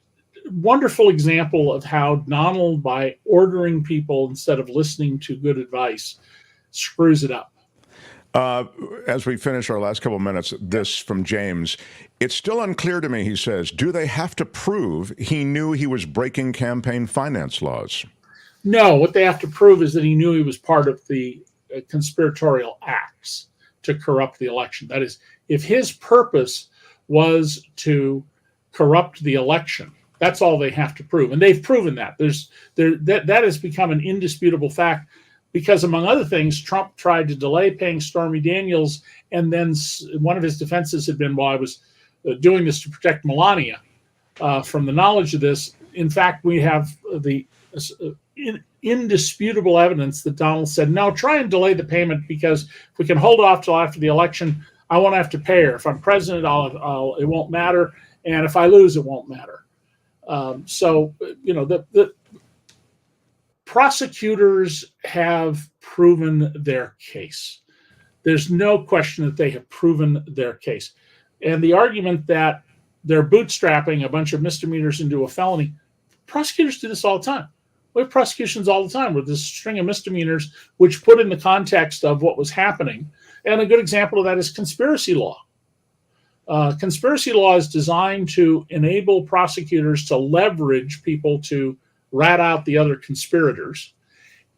a wonderful example of how Donald, by ordering people instead of listening to good advice, screws it up. As we finish our last couple of minutes, this from James. It's still unclear to me, he says, do they have to prove he knew he was breaking campaign finance laws? No, what they have to prove is that he knew he was part of the conspiratorial acts to corrupt the election. That is, if his purpose was to corrupt the election, that's all they have to prove. And they've proven that. That has become an indisputable fact, because, among other things, Trump tried to delay paying Stormy Daniels, and then one of his defenses had been, well, I was doing this to protect Melania from the knowledge of this. In fact, we have the indisputable evidence that Donald said, no, try and delay the payment, because if we can hold off till after the election, I won't have to pay her. If I'm president, it won't matter, and if I lose, it won't matter. The prosecutors have proven their case. There's no question that they have proven their case. And the argument that they're bootstrapping a bunch of misdemeanors into a felony, prosecutors do this all the time. We have prosecutions all the time with this string of misdemeanors, which put in the context of what was happening. And a good example of that is conspiracy law. Conspiracy law is designed to enable prosecutors to leverage people to rat out the other conspirators.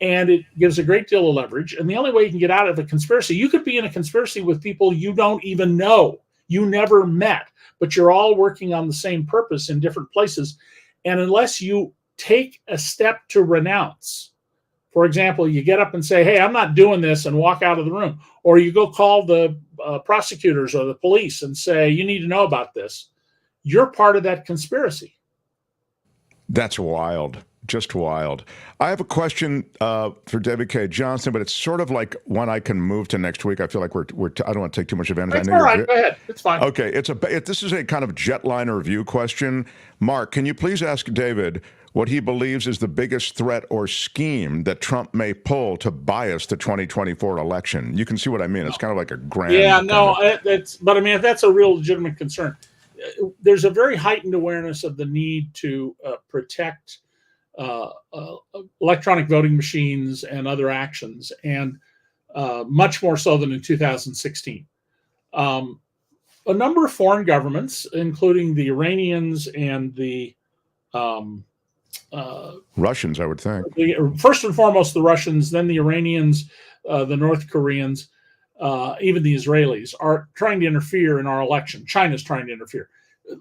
And it gives a great deal of leverage. And the only way you can get out of a conspiracy, you could be in a conspiracy with people you don't even know, you never met, but you're all working on the same purpose in different places. And unless you take a step to renounce, for example, you get up and say, hey, I'm not doing this, and walk out of the room, or you go call the prosecutors or the police and say, you need to know about this, you're part of that conspiracy. That's wild. Just wild. I have a question for Debbie Cay Johnston, but it's sort of like one I can move to next week. I feel like I don't want to take too much advantage. That's all right. Go ahead. It's fine. Okay. This is a kind of jetliner review question. Mark, can you please ask David what he believes is the biggest threat or scheme that Trump may pull to bias the 2024 election? You can see what I mean. It's kind of like a grand. Yeah, no, but I mean, if that's a real legitimate concern, there's a very heightened awareness of the need to protect electronic voting machines and other actions, and much more so than in 2016. A number of foreign governments, including the Iranians and the Russians, I would think. First and foremost, the Russians, then the Iranians, the North Koreans, even the Israelis are trying to interfere in our election. China's trying to interfere.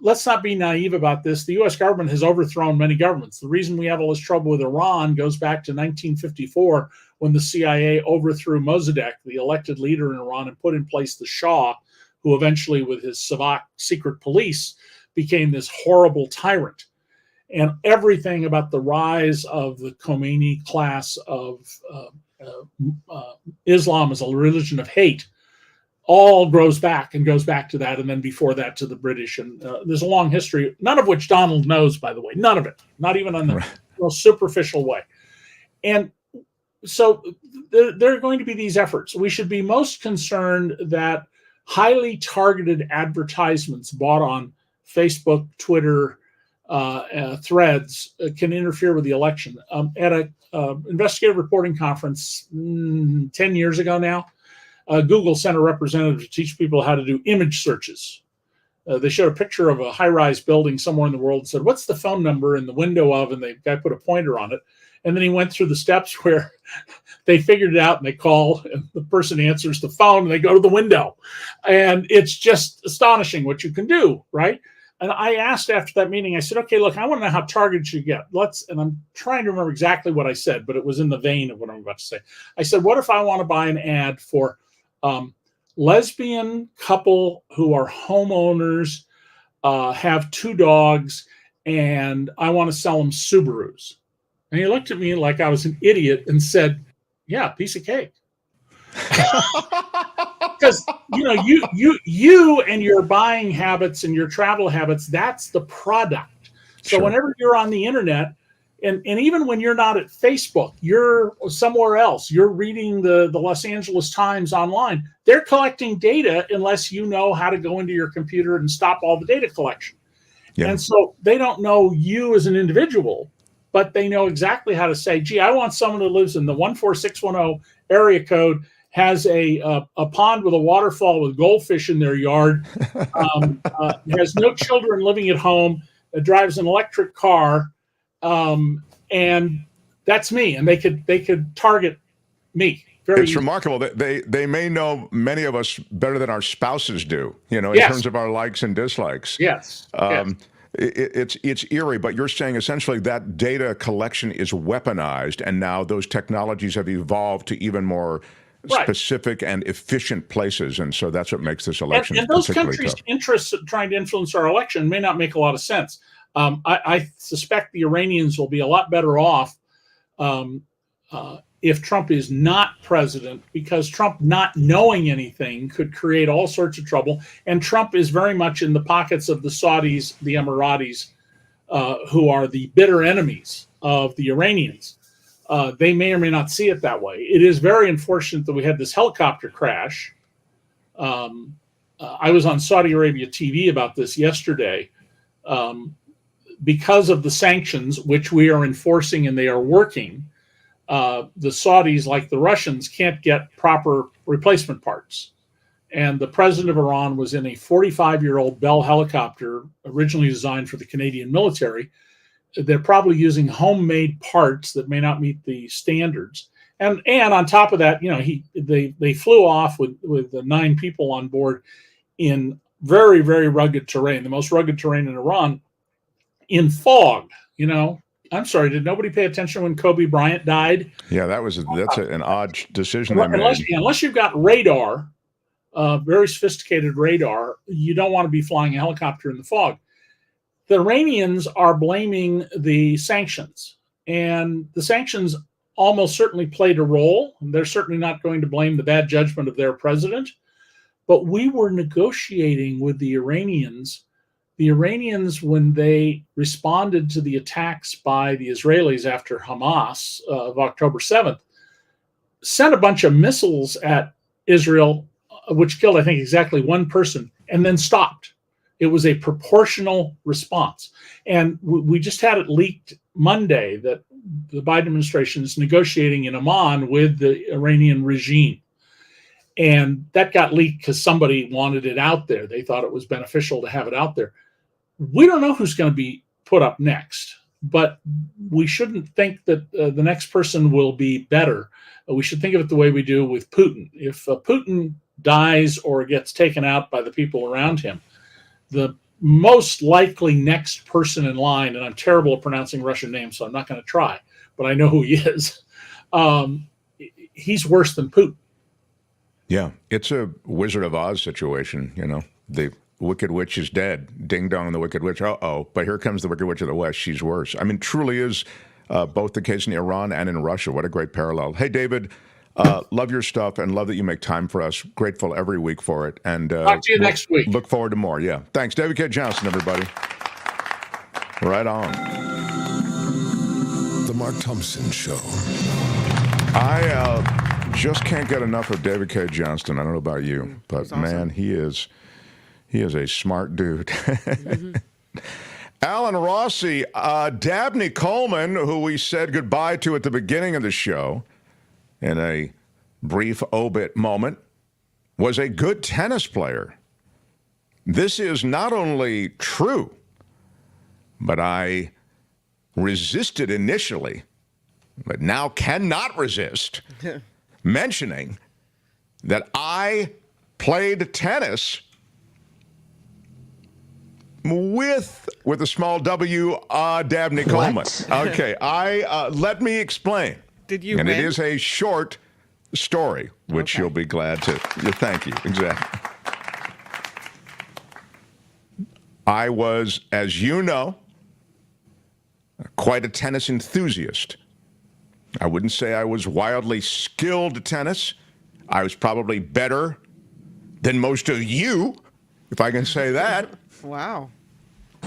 Let's not be naive about this. The U.S. government has overthrown many governments. The reason we have all this trouble with Iran goes back to 1954, when the CIA overthrew Mossadegh, the elected leader in Iran, and put in place the Shah, who eventually, with his Savak secret police, became this horrible tyrant. And everything about the rise of the Khomeini class of Islam as a religion of hate all goes back to that, and then before that to the British. And there's a long history, none of which Donald knows, by the way, none of it, not even on the most superficial way. And so there are going to be these efforts. We should be most concerned that highly targeted advertisements bought on Facebook, Twitter, threads can interfere with the election. At a investigative reporting conference 10 years ago now, Google sent a representative to teach people how to do image searches. They showed a picture of a high-rise building somewhere in the world and said, what's the phone number in the window of? And the guy put a pointer on it. And then he went through the steps where they figured it out, and they call, and the person answers the phone, and they go to the window. And it's just astonishing what you can do, right? And I asked after that meeting, I said, okay, look, I want to know how targeted you get. And I'm trying to remember exactly what I said, but it was in the vein of what I'm about to say. I said, what if I want to buy an ad for lesbian couple who are homeowners, have 2 dogs, and I want to sell them Subarus? And he looked at me like I was an idiot and said, yeah, piece of cake. Because you and your buying habits and your travel habits, that's the product. So whenever you're on the internet, and even when you're not at Facebook, you're somewhere else, you're reading the Los Angeles Times online, they're collecting data unless you know how to go into your computer and stop all the data collection. Yeah. And so they don't know you as an individual, but they know exactly how to say, gee, I want someone who lives in the 14610 area code, has a pond with a waterfall with goldfish in their yard, has no children living at home, drives an electric car, and that's me. And they could target me. It's remarkable that they may know many of us better than our spouses do, in terms of our likes and dislikes. Yes. It's eerie, but you're saying essentially that data collection is weaponized, and now those technologies have evolved to even more specific and efficient places, and so that's what makes this election and those particularly countries' tough. interests in trying to influence our election may not make a lot of sense. I suspect the Iranians will be a lot better off if Trump is not president, because Trump not knowing anything could create all sorts of trouble, and Trump is very much in the pockets of the Saudis, the Emiratis, who are the bitter enemies of the Iranians. They may or may not see it that way. It is very unfortunate that we had this helicopter crash. I was on Saudi Arabia TV about this yesterday. Because of the sanctions, which we are enforcing and they are working, the Saudis, like the Russians, can't get proper replacement parts. And the president of Iran was in a 45-year-old Bell helicopter, originally designed for the Canadian military. They're probably using homemade parts that may not meet the standards. And on top of that, they flew off with 9 people on board in very, very rugged terrain, the most rugged terrain in Iran, in fog. I'm sorry, did nobody pay attention when Kobe Bryant died? Yeah, that's an odd decision they made. Unless you've got radar, very sophisticated radar, you don't want to be flying a helicopter in the fog. The Iranians are blaming the sanctions, and the sanctions almost certainly played a role. They're certainly not going to blame the bad judgment of their president, but we were negotiating with the Iranians. The Iranians, when they responded to the attacks by the Israelis after Hamas of October 7th, sent a bunch of missiles at Israel, which killed, I think, exactly 1 person, and then stopped. It was a proportional response. And we just had it leaked Monday that the Biden administration is negotiating in Amman with the Iranian regime. And that got leaked because somebody wanted it out there. They thought it was beneficial to have it out there. We don't know who's going to be put up next, but we shouldn't think that the next person will be better. We should think of it the way we do with Putin. If Putin dies or gets taken out by the people around him, the most likely next person in line, and I'm terrible at pronouncing Russian names, so I'm not going to try, but I know who he is. He's worse than Putin. Yeah, it's a Wizard of Oz situation, The Wicked Witch is dead. Ding dong, the Wicked Witch. Uh-oh, but here comes the Wicked Witch of the West. She's worse. I mean, truly is both the case in Iran and in Russia. What a great parallel. Hey, David, love your stuff and love that you make time for us. Grateful every week for it. And talk to you next week. Look forward to more. Yeah. Thanks. David Cay Johnston, everybody. Right on. The Mark Thompson Show. I just can't get enough of David Cay Johnston. I don't know about you, but awesome. Man, he is a smart dude. Mm-hmm. Alan Rossi, Dabney Coleman, who we said goodbye to at the beginning of the show in a brief obit moment, was a good tennis player. This is not only true, but I resisted initially, but now cannot resist mentioning that I played tennis with a small W, Dabney Coleman. Okay, let me explain. Did you And win? it is a short story, which you'll be glad to. Thank you. Exactly. I was, as you know, quite a tennis enthusiast. I wouldn't say I was wildly skilled at tennis. I was probably better than most of you, if I can say that. Wow.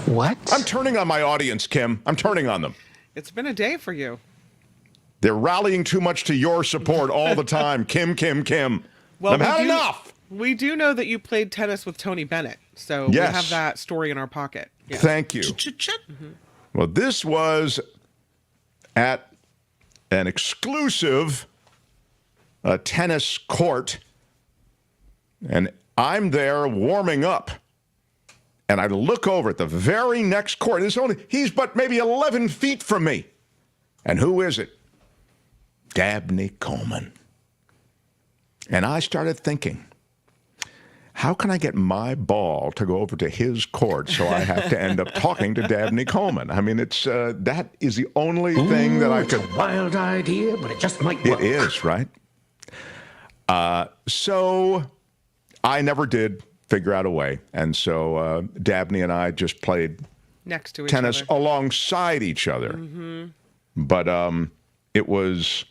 What? I'm turning on my audience, Kim. I'm turning on them. It's been a day for you. They're rallying too much to your support all the time. Kim. Well, I've had enough. We do know that you played tennis with Tony Bennett, so we have that story in our pocket. Yeah. Thank you. Well, this was at an exclusive tennis court, and I'm there warming up, and I look over at the very next court. He's but maybe 11 feet from me. And who is it? Dabney Coleman. And I started thinking, how can I get my ball to go over to his court so I have to end up talking to Dabney Coleman? I mean, it's that is the only thing that I could... It's a wild idea, but it just might work. It is, right? So I never did figure out a way. And so Dabney and I just played next to each tennis other. alongside each other. But it was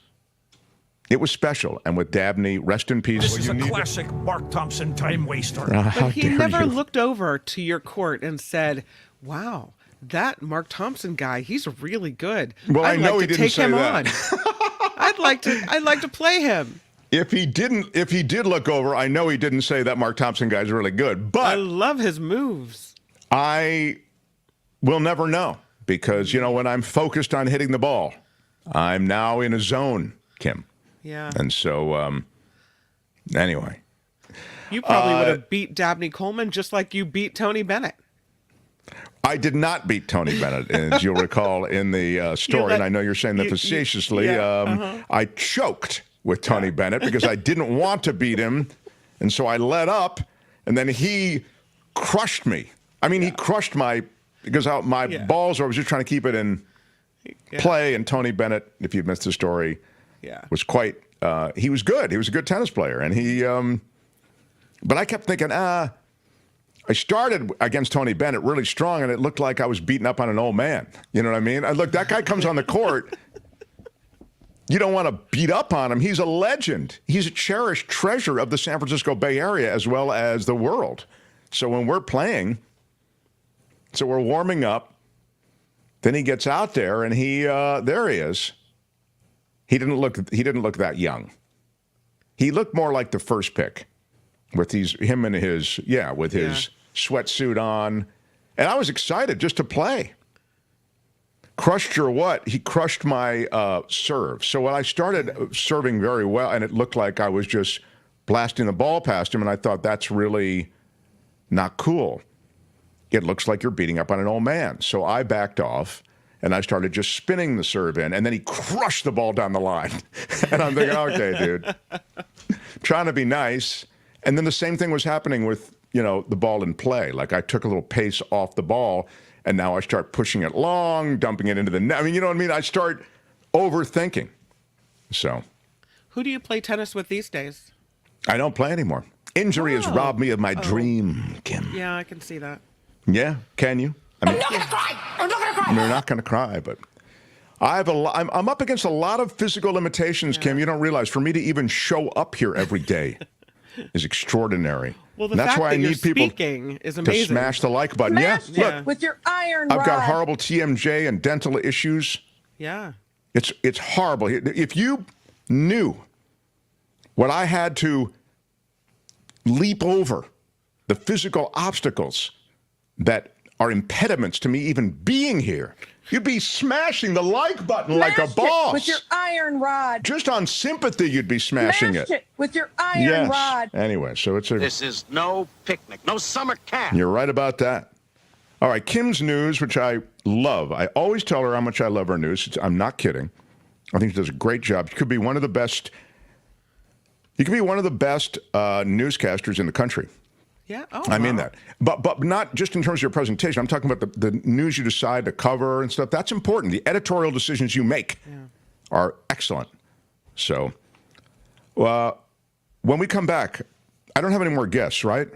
special. And with Dabney, rest in peace. This is a classic Mark Thompson time waster. But he never looked over to your court and said, wow, that Mark Thompson guy, he's really good. Well, I'd I know like he to didn't take say him that. on. I'd like to play him. If he did look over, I know he didn't say that Mark Thompson guy's really good. But I love his moves. I will never know because, when I'm focused on hitting the ball, I'm now in a zone, Kim. Yeah. And so, anyway. You probably would have beat Dabney Coleman just like you beat Tony Bennett. I did not beat Tony Bennett, as you'll recall in the story, and I know you're saying that facetiously. I choked with Tony Bennett because I didn't want to beat him, and so I let up, and then he crushed me. I mean, he crushed my balls, or I was just trying to keep it in play, and Tony Bennett, if you've missed the story, was quite, he was good. He was a good tennis player, and he, but I kept thinking, I started against Tony Bennett really strong, and it looked like I was beating up on an old man. You know what I mean? Look, that guy comes on the court. You don't want to beat up on him. He's a legend. He's a cherished treasure of the San Francisco Bay Area as well as the world. So when we're playing, we're warming up. Then he gets out there, and there he is. He didn't look that young. He looked more like the first pick with his sweatsuit on. And I was excited just to play. Crushed your what? He crushed my serve. So when I started serving very well, and it looked like I was just blasting the ball past him, and I thought, that's really not cool. It looks like you're beating up on an old man. So I backed off, and I started just spinning the serve in, and then he crushed the ball down the line. And I'm thinking, okay, dude. Trying to be nice. And then the same thing was happening with, the ball in play. Like I took a little pace off the ball, and now I start pushing it long, dumping it into the net. I mean, you know what I mean? I start overthinking. So. Who do you play tennis with these days? I don't play anymore. Injury has robbed me of my dream, Kim. Yeah, I can see that. Yeah, can you? I mean, I'm not going to cry. I'm not going to cry. You're not going to cry, but I'm up against a lot of physical limitations, Kim. You don't realize. For me to even show up here every day is extraordinary. Well, that's why I need people is to smash the like button. Smash Yeah, it with your iron rod. I've got horrible TMJ and dental issues. Yeah. It's horrible. If you knew what I had to leap over, the physical obstacles that are impediments to me even being here, you'd be smashing the like button like a boss. With your iron rod. Just on sympathy, you'd be smashing Smash it with your iron rod. Anyway, so This is no picnic, no summer camp. You're right about that. All right, Kim's news, which I love. I always tell her how much I love her news. I'm not kidding. I think she does a great job. She could be one of the best. You could be one of the best newscasters in the country. Yeah. Oh, I mean that. But not just in terms of your presentation. I'm talking about the news you decide to cover and stuff. That's important. The editorial decisions you make are excellent. So, when we come back, I don't have any more guests, right?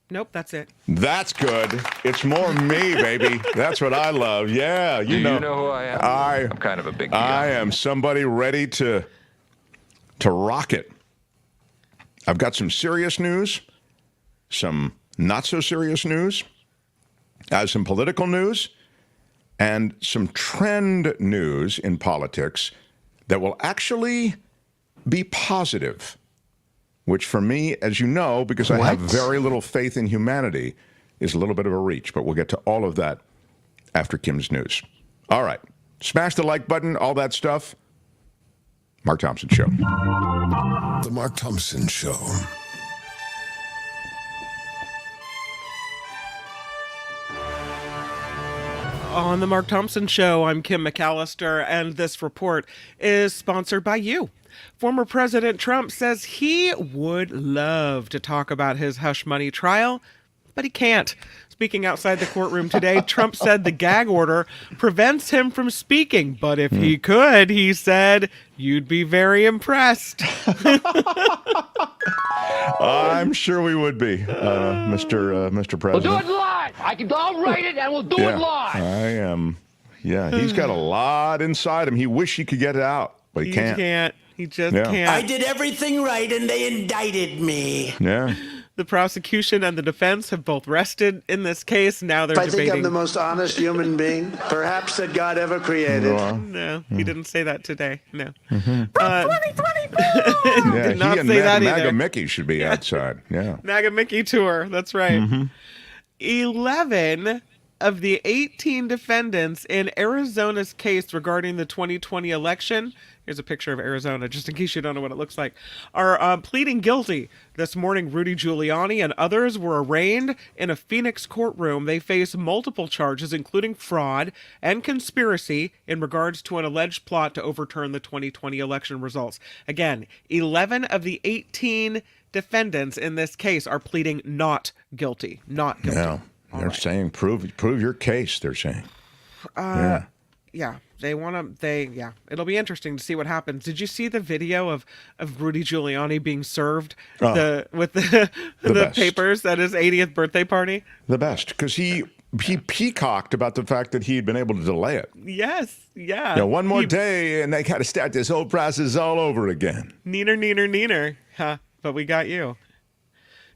Nope, that's it. That's good. It's more me, baby. That's what I love. Yeah, you know who I am? I'm kind of a big deal. I am somebody ready to rock it. I've got some serious news, some not so serious news, some political news, and some trend news in politics that will actually be positive, which for me, as you know, because I have very little faith in humanity, is a little bit of a reach. But we'll get to all of that after Kim's news. All right. Smash the like button, all that stuff. Mark Thompson Show. The Mark Thompson Show. On the Mark Thompson Show, I'm Kim McAllister, and this report is sponsored by you. Former President Trump says he would love to talk about his hush money trial, but he can't. Speaking outside the courtroom today, Trump said the gag order prevents him from speaking, but if he could, he said, you'd be very impressed. I'm sure we would be, Mr. President. We'll do it live. I'll write it and we'll do it live. I am. Yeah, he's got a lot inside him. He wish he could get it out, but he can't. He just can't. I did everything right and they indicted me. Yeah. The prosecution and the defense have both rested in this case. Now they're debating. I think I'm the most honest human being, perhaps, that God ever created. No, he didn't say that today. No. 2024! Did not he and say that MAGA either. Mickey should be outside. Yeah. MAGA Mickey tour. That's right. 11 of the 18 defendants in Arizona's case regarding the 2020 election, here's a picture of Arizona, just in case you don't know what it looks like, are pleading guilty. This morning, Rudy Giuliani and others were arraigned in a Phoenix courtroom. They face multiple charges, including fraud and conspiracy in regards to an alleged plot to overturn the 2020 election results. Again, 11 of the 18 defendants in this case are pleading not guilty. Not guilty. Yeah. They're saying prove your case, they're saying. Yeah, they want to, it'll be interesting to see what happens. Did you see the video of Rudy Giuliani being served with the papers at his 80th birthday party? The best, because he peacocked about the fact that he had been able to delay it. Yes, yeah. One more day and they got to start this whole process all over again. Neener. Huh, but we got you.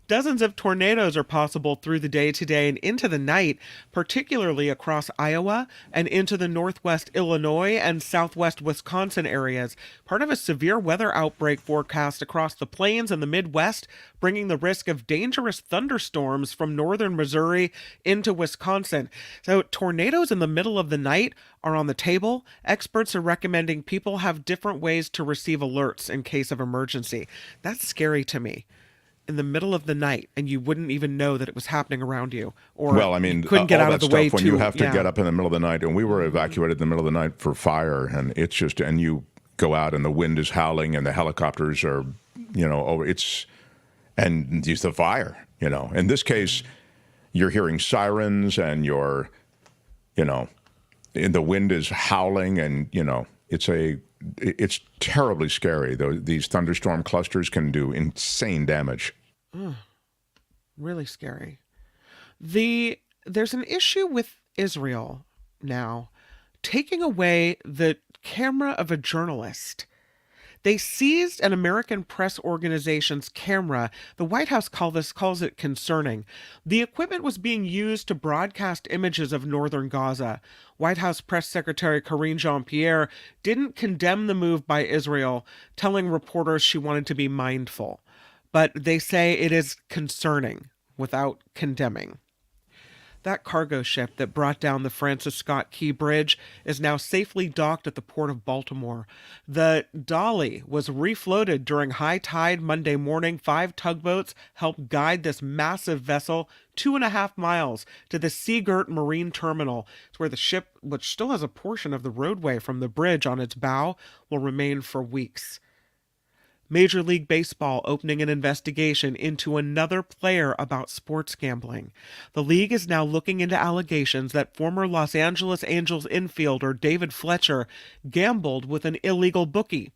Dozens of tornadoes are possible through the day today and into the night, particularly across Iowa and into the northwest Illinois and southwest Wisconsin areas. Part of a severe weather outbreak forecast across the plains and the Midwest, bringing the risk of dangerous thunderstorms from northern Missouri into Wisconsin. So tornadoes in the middle of the night are on the table. Experts are recommending people have different ways to receive alerts in case of emergency. That's scary to me. In the middle of the night, and you wouldn't even know that it was happening around you, or couldn't get out of the way. When you have to get up in the middle of the night, and we were evacuated in the middle of the night for fire, and it's just, and you go out, and the wind is howling, and the helicopters are, over. And it's the fire. In this case, you're hearing sirens, and and the wind is howling, and it's terribly scary. These thunderstorm clusters can do insane damage. Really scary. There's an issue with Israel now taking away the camera of a journalist. They seized an American press organization's camera. The White House calls it concerning. The equipment was being used to broadcast images of northern Gaza. White House Press Secretary Karine Jean-Pierre didn't condemn the move by Israel, telling reporters she wanted to be mindful. But they say it is concerning without condemning. That cargo ship that brought down the Francis Scott Key Bridge is now safely docked at the port of Baltimore. The Dolly was refloated during high tide Monday morning. 5 tugboats helped guide this massive vessel 2.5 miles to the Seagirt Marine Terminal. It's where the ship, which still has a portion of the roadway from the bridge on its bow, will remain for weeks. Major League Baseball opening an investigation into another player about sports gambling. The league is now looking into allegations that former Los Angeles Angels infielder David Fletcher gambled with an illegal bookie.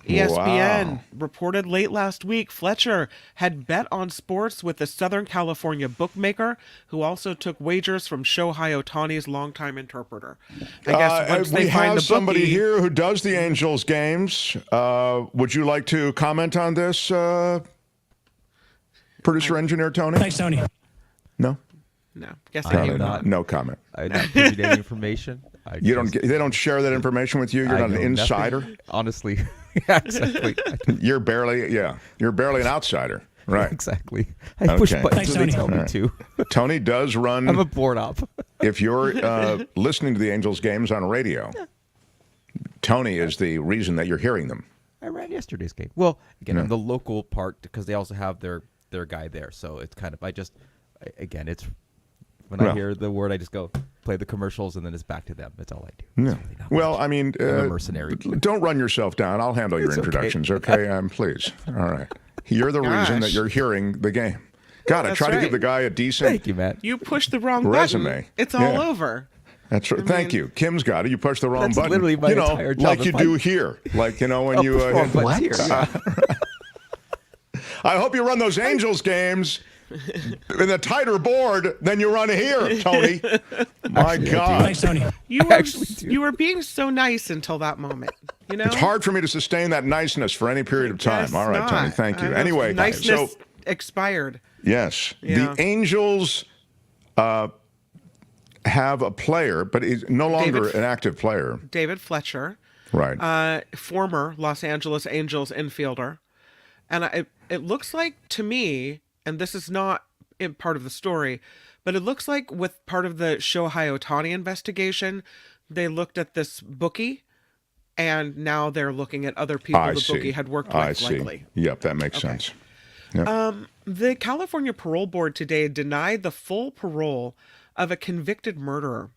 ESPN reported late last week Fletcher had bet on sports with a Southern California bookmaker who also took wagers from Shohei Ohtani's longtime interpreter. I guess once they find the somebody bookie, here who does the Angels games. Would you like to comment on this, producer engineer Tony? Thanks, Tony. No. No, guess Probably I not. No comment. I don't give you any information. They don't share that information with you. You're not an insider. Nothing. Honestly, yeah, exactly. You're barely an outsider, right? Exactly. I push buttons so they tell me to. Tony does run. I'm a board op. If you're listening to the Angels games on radio, Tony is the reason that you're hearing them. I ran yesterday's game. Well, again, on the local part because they also have their guy there, so it's kind of it's. When I hear the word, I just go play the commercials, and then it's back to them. That's all I do. Yeah. Well, I mean, I'm a mercenary. Don't run yourself down. I'll handle your introductions, okay? Please. All right. You're the reason that you're hearing the game. God, I try to give the guy a decent Thank you, Matt. you push the wrong resume. button, it's all over. That's right. Thank you. Kim's got it. You push the wrong button. Literally my entire job. Like you do here. Like, when you... what? Here, yeah. I hope you run those Angels games in a tighter board than you run here, Tony. My God. Thanks, Tony. You were being so nice until that moment. It's hard for me to sustain that niceness for any period of time. All right, Tony. Thank you. Anyway, niceness expired. Yes. Yeah. The Angels have a player, but he's no longer an active player. David Fletcher. Right. Former Los Angeles Angels infielder. And it looks like to me, and this is not part of the story, but it looks like with part of the Shohei Ohtani investigation, they looked at this bookie, and now they're looking at other people the bookie had worked with, likely. Yep, that makes sense. Yep. The California Parole Board today denied the full parole of a convicted murderer.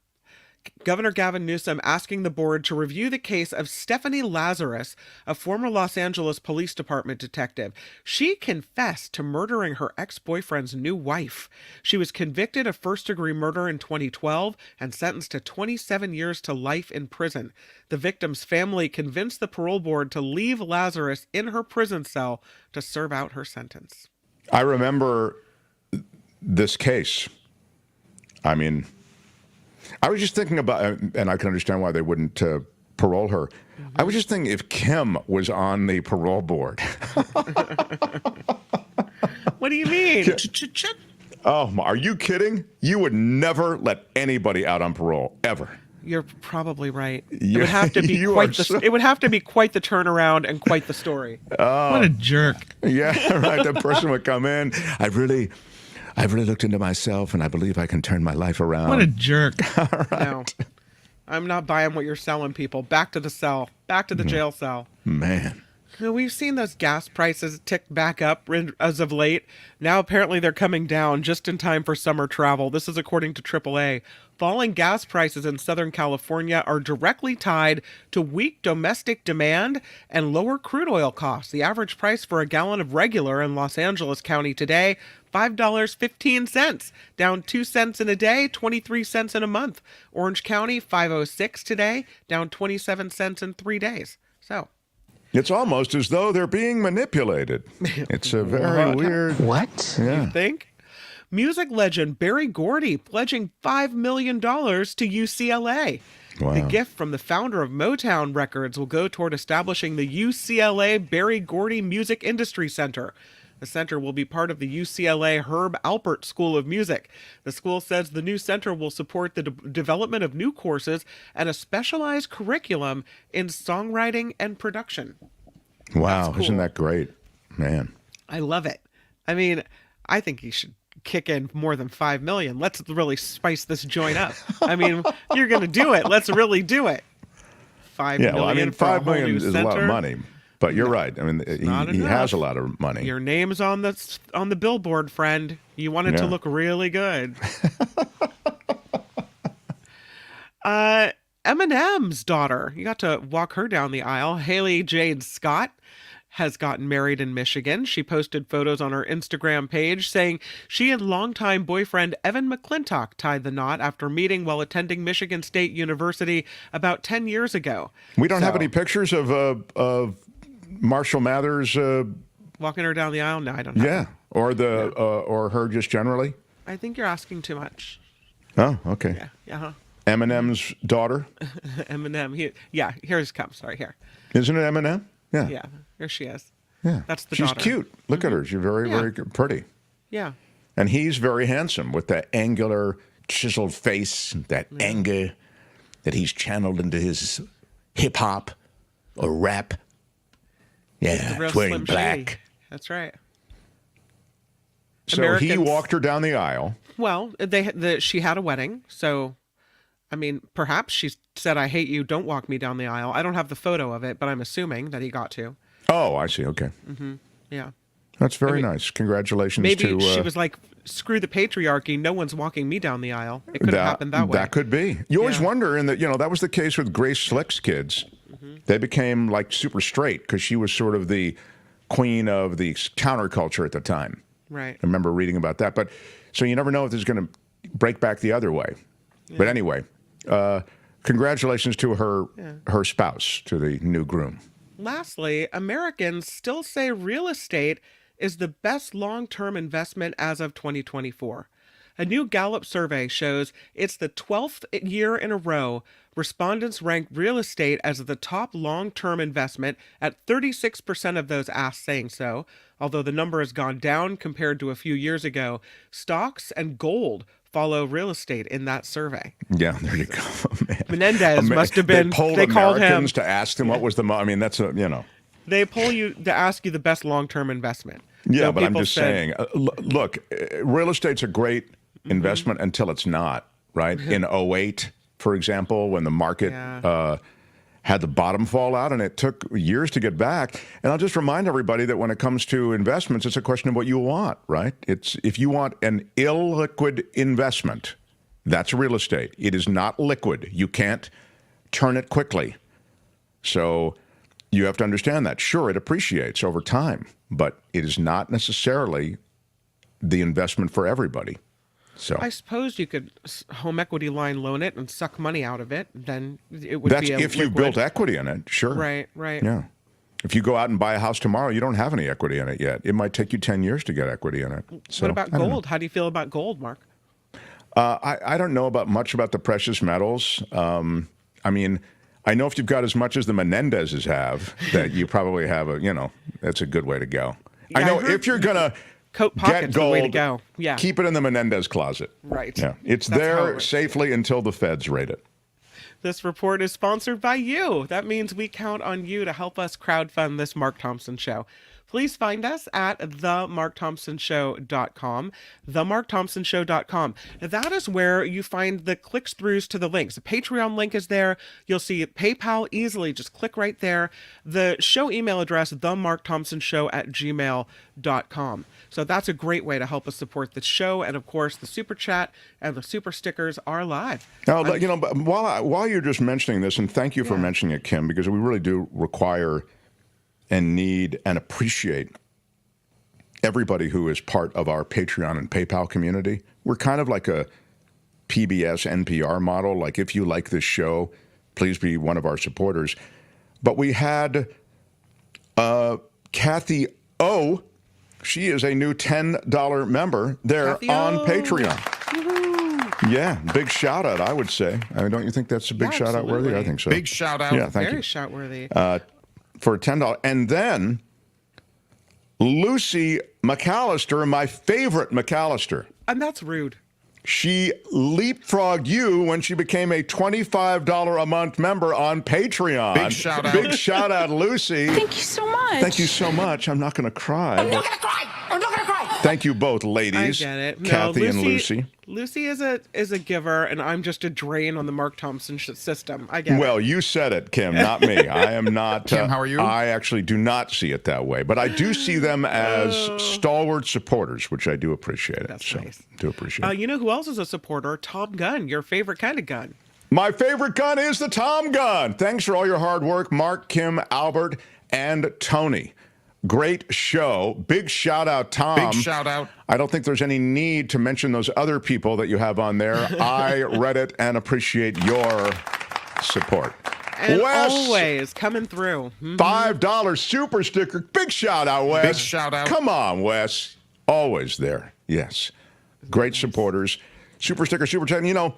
Governor Gavin Newsom asking the board to review the case of Stephanie Lazarus, a former Los Angeles Police Department detective. She confessed to murdering her ex-boyfriend's new wife. She was convicted of first-degree murder in 2012 and sentenced to 27 years to life in prison. The victim's family convinced the parole board to leave Lazarus in her prison cell to serve out her sentence. I remember this case. I mean, I was just thinking about, and I can understand why they wouldn't parole her. Mm-hmm. I was just thinking if Kim was on the parole board. What do you mean? Oh, are you kidding? You would never let anybody out on parole, ever. You're probably right. It would have to be it would have to be quite the turnaround and quite the story. Oh, what a jerk. Yeah, right. That person would come in. I've really looked into myself, and I believe I can turn my life around. What a jerk. All right. No, I'm not buying what you're selling, people. Back to the cell. Back to the jail cell. Man. We've seen those gas prices tick back up as of late. Now apparently they're coming down just in time for summer travel. This is according to AAA. Falling gas prices in Southern California are directly tied to weak domestic demand and lower crude oil costs. The average price for a gallon of regular in Los Angeles County today, $5.15, down 2 cents in a day, 23 cents in a month. Orange County, $5.06 today, down 27 cents in 3 days. So it's almost as though they're being manipulated. It's a very weird. What? Yeah. You think? Music legend Berry Gordy pledging $5 million to UCLA. Wow. The gift from the founder of Motown Records will go toward establishing the UCLA Berry Gordy Music Industry Center. The center will be part of the UCLA Herb Alpert School of Music. The school says the new center will support the development of new courses and a specialized curriculum in songwriting and production. Wow, cool. Isn't that great? Man. I love it. I mean, I think he should kick in more than $5 million. Let's really spice this joint up. I mean, you're going to do it. Let's really do it. $5 million. Well, I mean, $5 million is a lot of money. But you're right. I mean, he has a lot of money. Your name's on the billboard, friend. You want it to look really good. Eminem's daughter, you got to walk her down the aisle. Haley Jade Scott has gotten married in Michigan. She posted photos on her Instagram page saying she and longtime boyfriend Evan McClintock tied the knot after meeting while attending Michigan State University about 10 years ago. We don't have any pictures of Marshall Mathers walking her down the aisle? No, I don't have them. Or her just generally? I think you're asking too much. Oh, okay. Yeah. Eminem's daughter? Eminem. Here's comes. Sorry, here. Isn't it Eminem? Yeah. Yeah, here she is. Yeah. That's the She's daughter. cute. Look at her. She's very, very pretty. Yeah. And he's very handsome with that angular, chiseled face, that anger that he's channeled into his hip-hop or rap. Yeah, it's wearing black. Shady. That's right. So he walked her down the aisle. Well, she had a wedding, so, I mean, perhaps she said, "I hate you, don't walk me down the aisle." I don't have the photo of it, but I'm assuming that he got to. Oh, I see. Okay. Mm-hmm. Yeah. That's very nice. Congratulations maybe to... she was like, screw the patriarchy, no one's walking me down the aisle. It could have happened that way. That could be. You always wonder, and that was the case with Grace Slick's kids. Mm-hmm. They became like super straight because she was sort of the queen of the counterculture at the time. Right. I remember reading about that. But so you never know if this is going to break back the other way. Yeah. But anyway, congratulations to her spouse, to the new groom. Lastly, Americans still say real estate is the best long-term investment as of 2024. A new Gallup survey shows it's the 12th year in a row respondents ranked real estate as the top long-term investment, at 36% of those asked saying so. Although the number has gone down compared to a few years ago, stocks and gold follow real estate in that survey. Yeah, there you go. Man. Menendez must have been. They called Americans to ask them what was the. I mean, that's They poll you to ask you the best long-term investment. Yeah, so but I'm just saying. Look, real estate's a great investment until it's not. Right in 2008, for example, when the market had the bottom fall out, and it took years to get back. And I'll just remind everybody that when it comes to investments, it's a question of what you want, right? It's if you want an illiquid investment, that's real estate. It is not liquid. You can't turn it quickly. So you have to understand that. Sure, it appreciates over time, but it is not necessarily the investment for everybody. So I suppose you could home equity line loan it and suck money out of it. Then it would be a if you built equity in it, sure. Right. Yeah. If you go out and buy a house tomorrow, you don't have any equity in it yet. It might take you 10 years to get equity in it. So, what about gold? How do you feel about gold, Mark? I don't know much about the precious metals. I mean, I know if you've got as much as the Menendezes have, that you probably have that's a good way to go. Yeah, I know if you're going to coat pocket's the way to go. Yeah. Keep it in the Menendez closet. Right. Yeah. It's there safely until the feds raid it. This report is sponsored by you. That means we count on you to help us crowdfund this Mark Thompson Show. Please find us at themarkthompsonshow.com, themarkthompsonshow.com. That is where you find the clicks-throughs to the links. The Patreon link is there. You'll see PayPal easily. Just click right there. The show email address, themarkthompsonshow@gmail.com. So that's a great way to help us support the show. And, of course, the Super Chat and the Super Stickers are live. Now, but while you're just mentioning this, and thank you for mentioning it, Kim, because we really do require and need and appreciate everybody who is part of our Patreon and PayPal community. We're kind of like a PBS NPR model. Like, if you like this show, please be one of our supporters. But we had Kathy O. She is a new $10 member there Kathy on Patreon. Woo-hoo. Yeah, big shout out, I would say. I mean, don't you think that's a big shout out worthy? I think so. Big shout out. Yeah, thank you. Very shout worthy. For $10. And then Lucy McAllister, my favorite McAllister. And that's rude. She leapfrogged you when she became a $25 a month member on Patreon. Big shout out. Big shout out, Lucy. Thank you so much. Thank you so much. I'm not going to cry. I'm not going to cry. I'm not going to cry. Thank you both, ladies. I get it. Kathy and Lucy. Lucy is a giver, and I'm just a drain on the Mark Thompson system. I get it. Well, you said it, Kim, not me. I am not. Kim, how are you? I actually do not see it that way, but I do see them as stalwart supporters, which I do appreciate. That's nice. Do appreciate it. You know who else is a supporter? Tom Gunn, your favorite kind of gun. My favorite gun is the Tom gun. Thanks for all your hard work, Mark, Kim, Albert, and Tony. Great show. Big shout out, Tom. Big shout out. I don't think there's any need to mention those other people that you have on there. I read it and appreciate your support. And Wes, always coming through. $5 super sticker. Big shout out, Wes. Big shout out. Come on, Wes. Always there. Yes. Great supporters. Super sticker, super chat. You know,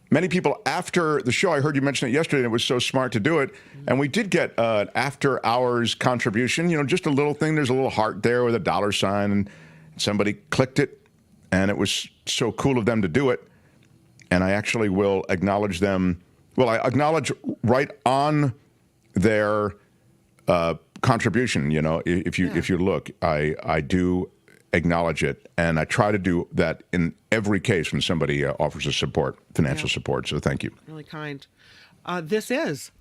many people after the show, I heard you mention it yesterday, and it was so smart to do it. And we did get an after hours contribution, you know, just a little thing. There's a little heart there with a dollar sign, and somebody clicked it, and it was so cool of them to do it. And I actually will acknowledge them. Well, I acknowledge right on their contribution. You know, if you look, I do acknowledge it, and I try to do that in every case when somebody offers us support, financial support. So thank you. Really kind. This is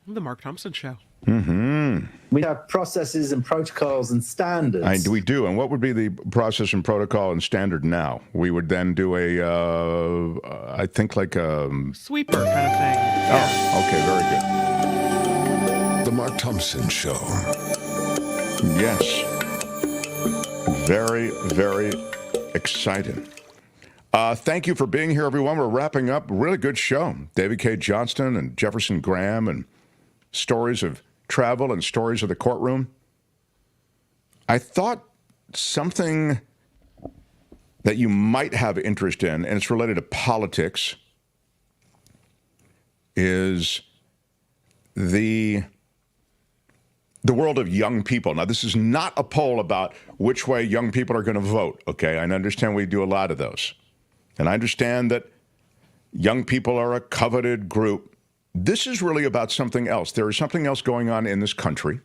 the Mark Thompson Show. We have processes and protocols and standards. We do. And what would be the process and protocol and standard now? We would then do I think like a sweeper kind of thing. Oh, okay, very good. The Mark Thompson Show. Yes. Very, very exciting. Thank you for being here, everyone. We're wrapping up a really good show. David Cay Johnston and Jefferson Graham, and stories of travel and stories of the courtroom. I thought something that you might have interest in, and it's related to politics, is the world of young people. Now, this is not a poll about which way young people are going to vote, okay? I understand we do a lot of those. And I understand that young people are a coveted group. This is really about something else. There is something else going on in this country,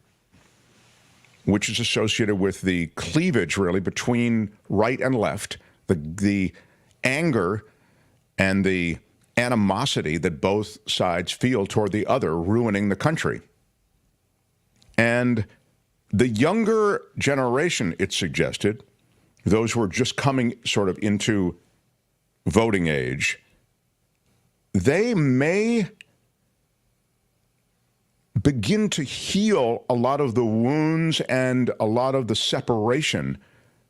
which is associated with the cleavage, really, between right and left, the anger and the animosity that both sides feel toward the other, ruining the country. And the younger generation, it's suggested, those who are just coming sort of into voting age, they may begin to heal a lot of the wounds and a lot of the separation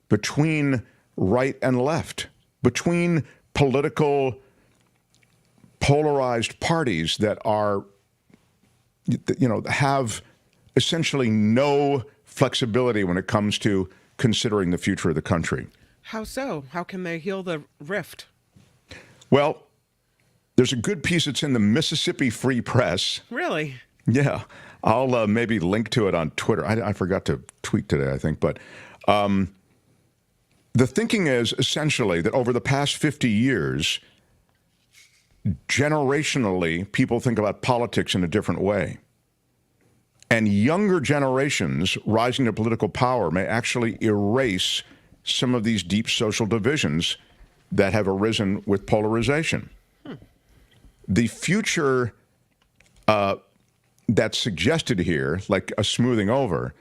between right and left, between political polarized parties that are, you know, have essentially no flexibility when it comes to considering the future of the country. How so? How can they heal the rift? Well, there's a good piece that's in the Mississippi Free Press. Really? Yeah. I'll maybe link to it on Twitter. I forgot to tweet today, I think. But the thinking is essentially that over the past 50 years, generationally, people think about politics in a different way. And younger generations rising to political power may actually erase some of these deep social divisions that have arisen with polarization. The future that's suggested here, like a smoothing over,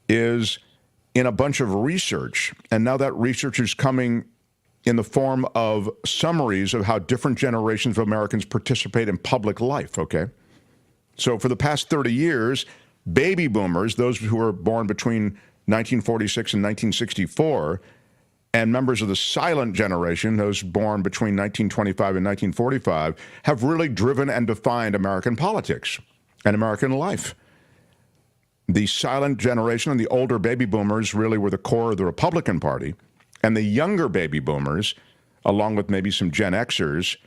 is in a bunch of research. And now that research is coming in the form of summaries of how different generations of Americans participate in public life, okay? So for the past 30 years, baby boomers, those who were born between 1946 and 1964, and members of the silent generation, those born between 1925 and 1945, have really driven and defined American politics and American life. The silent generation and the older baby boomers really were the core of the Republican Party, and the younger baby boomers, along with maybe some Gen Xers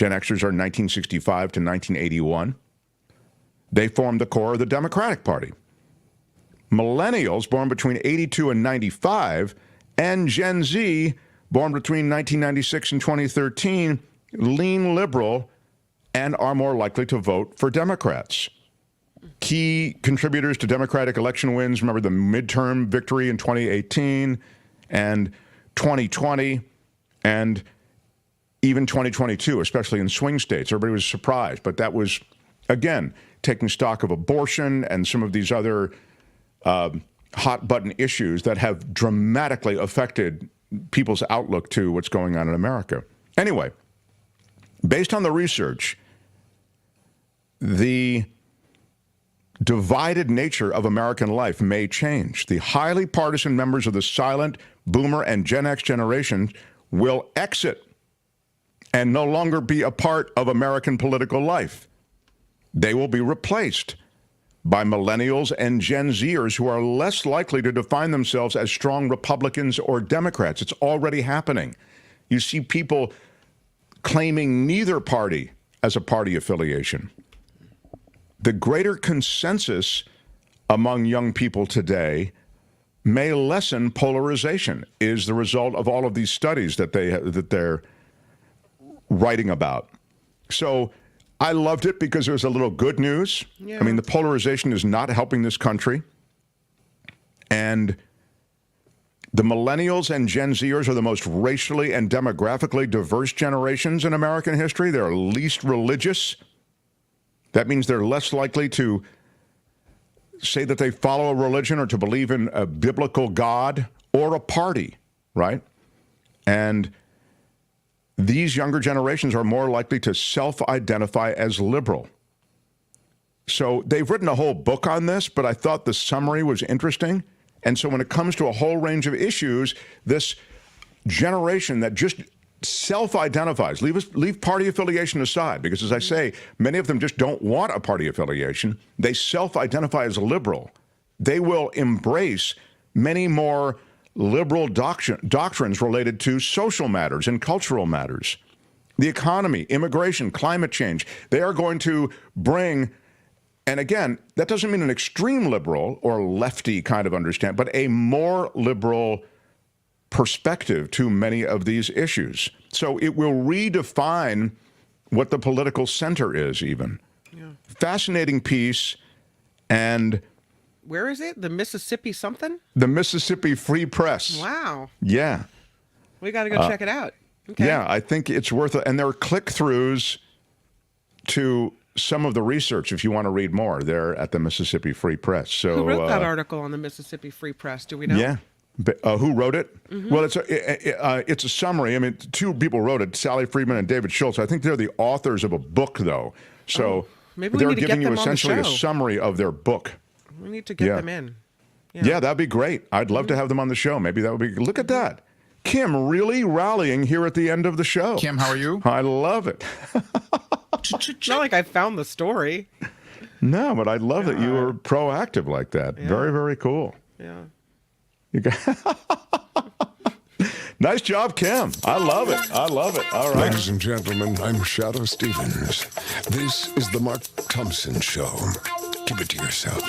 are 1965 to 1981, they formed the core of the Democratic Party. Millennials, born between 82 and 95, and Gen Z, born between 1996 and 2013, lean liberal and are more likely to vote for Democrats. Key contributors to Democratic election wins, remember the midterm victory in 2018 and 2020 and even 2022, especially in swing states. Everybody was surprised, but that was, again, taking stock of abortion and some of these other hot-button issues that have dramatically affected people's outlook to what's going on in America. Anyway, based on the research, the divided nature of American life may change. The highly partisan members of the silent boomer and Gen X generation will exit and no longer be a part of American political life. They will be replaced by millennials and Gen Zers who are less likely to define themselves as strong Republicans or Democrats. It's already happening. You see people claiming neither party as a party affiliation. The greater consensus among young people today may lessen polarization, is the result of all of these studies that they're writing about. So I loved it because there's a little good news. Yeah. I mean, the polarization is not helping this country. And the millennials and Gen Zers are the most racially and demographically diverse generations in American history. They're least religious. That means they're less likely to say that they follow a religion or to believe in a biblical God or a party, right? And these younger generations are more likely to self-identify as liberal. So they've written a whole book on this, but I thought the summary was interesting. And so when it comes to a whole range of issues, this generation that just self-identifies, leave party affiliation aside, because as I say, many of them just don't want a party affiliation. They self-identify as liberal. They will embrace many more liberal doctrines related to social matters and cultural matters, the economy, immigration, climate change. They are going to bring, and again, that doesn't mean an extreme liberal or lefty kind of understanding, but a more liberal perspective to many of these issues. So it will redefine what the political center is even. Yeah. Fascinating piece. And where is it? The Mississippi something? The Mississippi Free Press. Wow. Yeah. We got to go check it out. Okay. Yeah, I think it's worth it. And there are click-throughs to some of the research if you want to read more. They're at the Mississippi Free Press. So who wrote that article on the Mississippi Free Press? Do we know? Yeah. Who wrote it? Mm-hmm. Well, it's a summary. I mean, two people wrote it, Sally Friedman and David Schultz. I think they're the authors of a book, though. So maybe they're giving you essentially a summary of their book. We need to get them in. Yeah, that'd be great. I'd love to have them on the show. Maybe that would be. Look at that. Kim really rallying here at the end of the show. Kim, how are you? I love it. It's not like I found the story. No, but I love that you were proactive like that. Yeah. Very, very cool. Yeah. Nice job, Kim. I love it. I love it. All right. Ladies and gentlemen, I'm Shadow Stevens. This is the Mark Thompson Show. Keep it to yourself.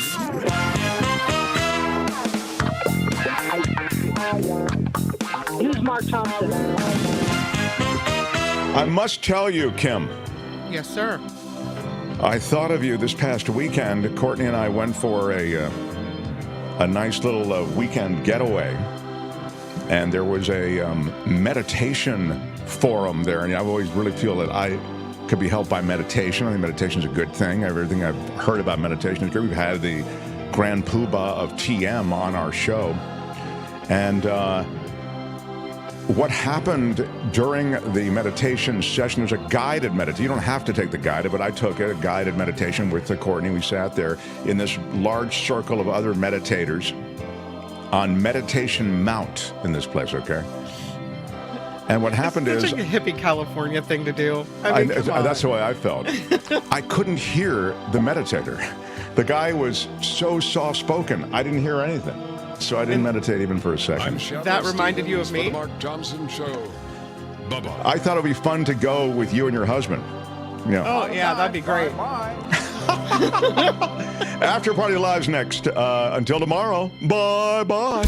Who's Mark Thompson? I must tell you, Kim. Yes, sir. I thought of you this past weekend. Courtney and I went for a nice little weekend getaway, and there was a meditation forum there, and I always really feel that I could be helped by meditation. I think meditation is a good thing. Everything I've heard about meditation is good. We've had the Grand Poobah of TM on our show, and what happened during the meditation session, there's a guided meditation. You don't have to take the guided, but I took it, a guided meditation with Courtney. We sat there in this large circle of other meditators on Meditation Mount in this place, okay? And what happened is... It's such a hippie California thing to do. I mean, that's the way I felt. I couldn't hear the meditator. The guy was so soft-spoken, I didn't hear anything. So I didn't meditate even for a second. That reminded you of me? The Mark Thompson Show. Bye-bye. I thought it would be fun to go with you and your husband. Yeah. Oh, yeah, that'd be great. After Party Live's next. Until tomorrow, bye-bye.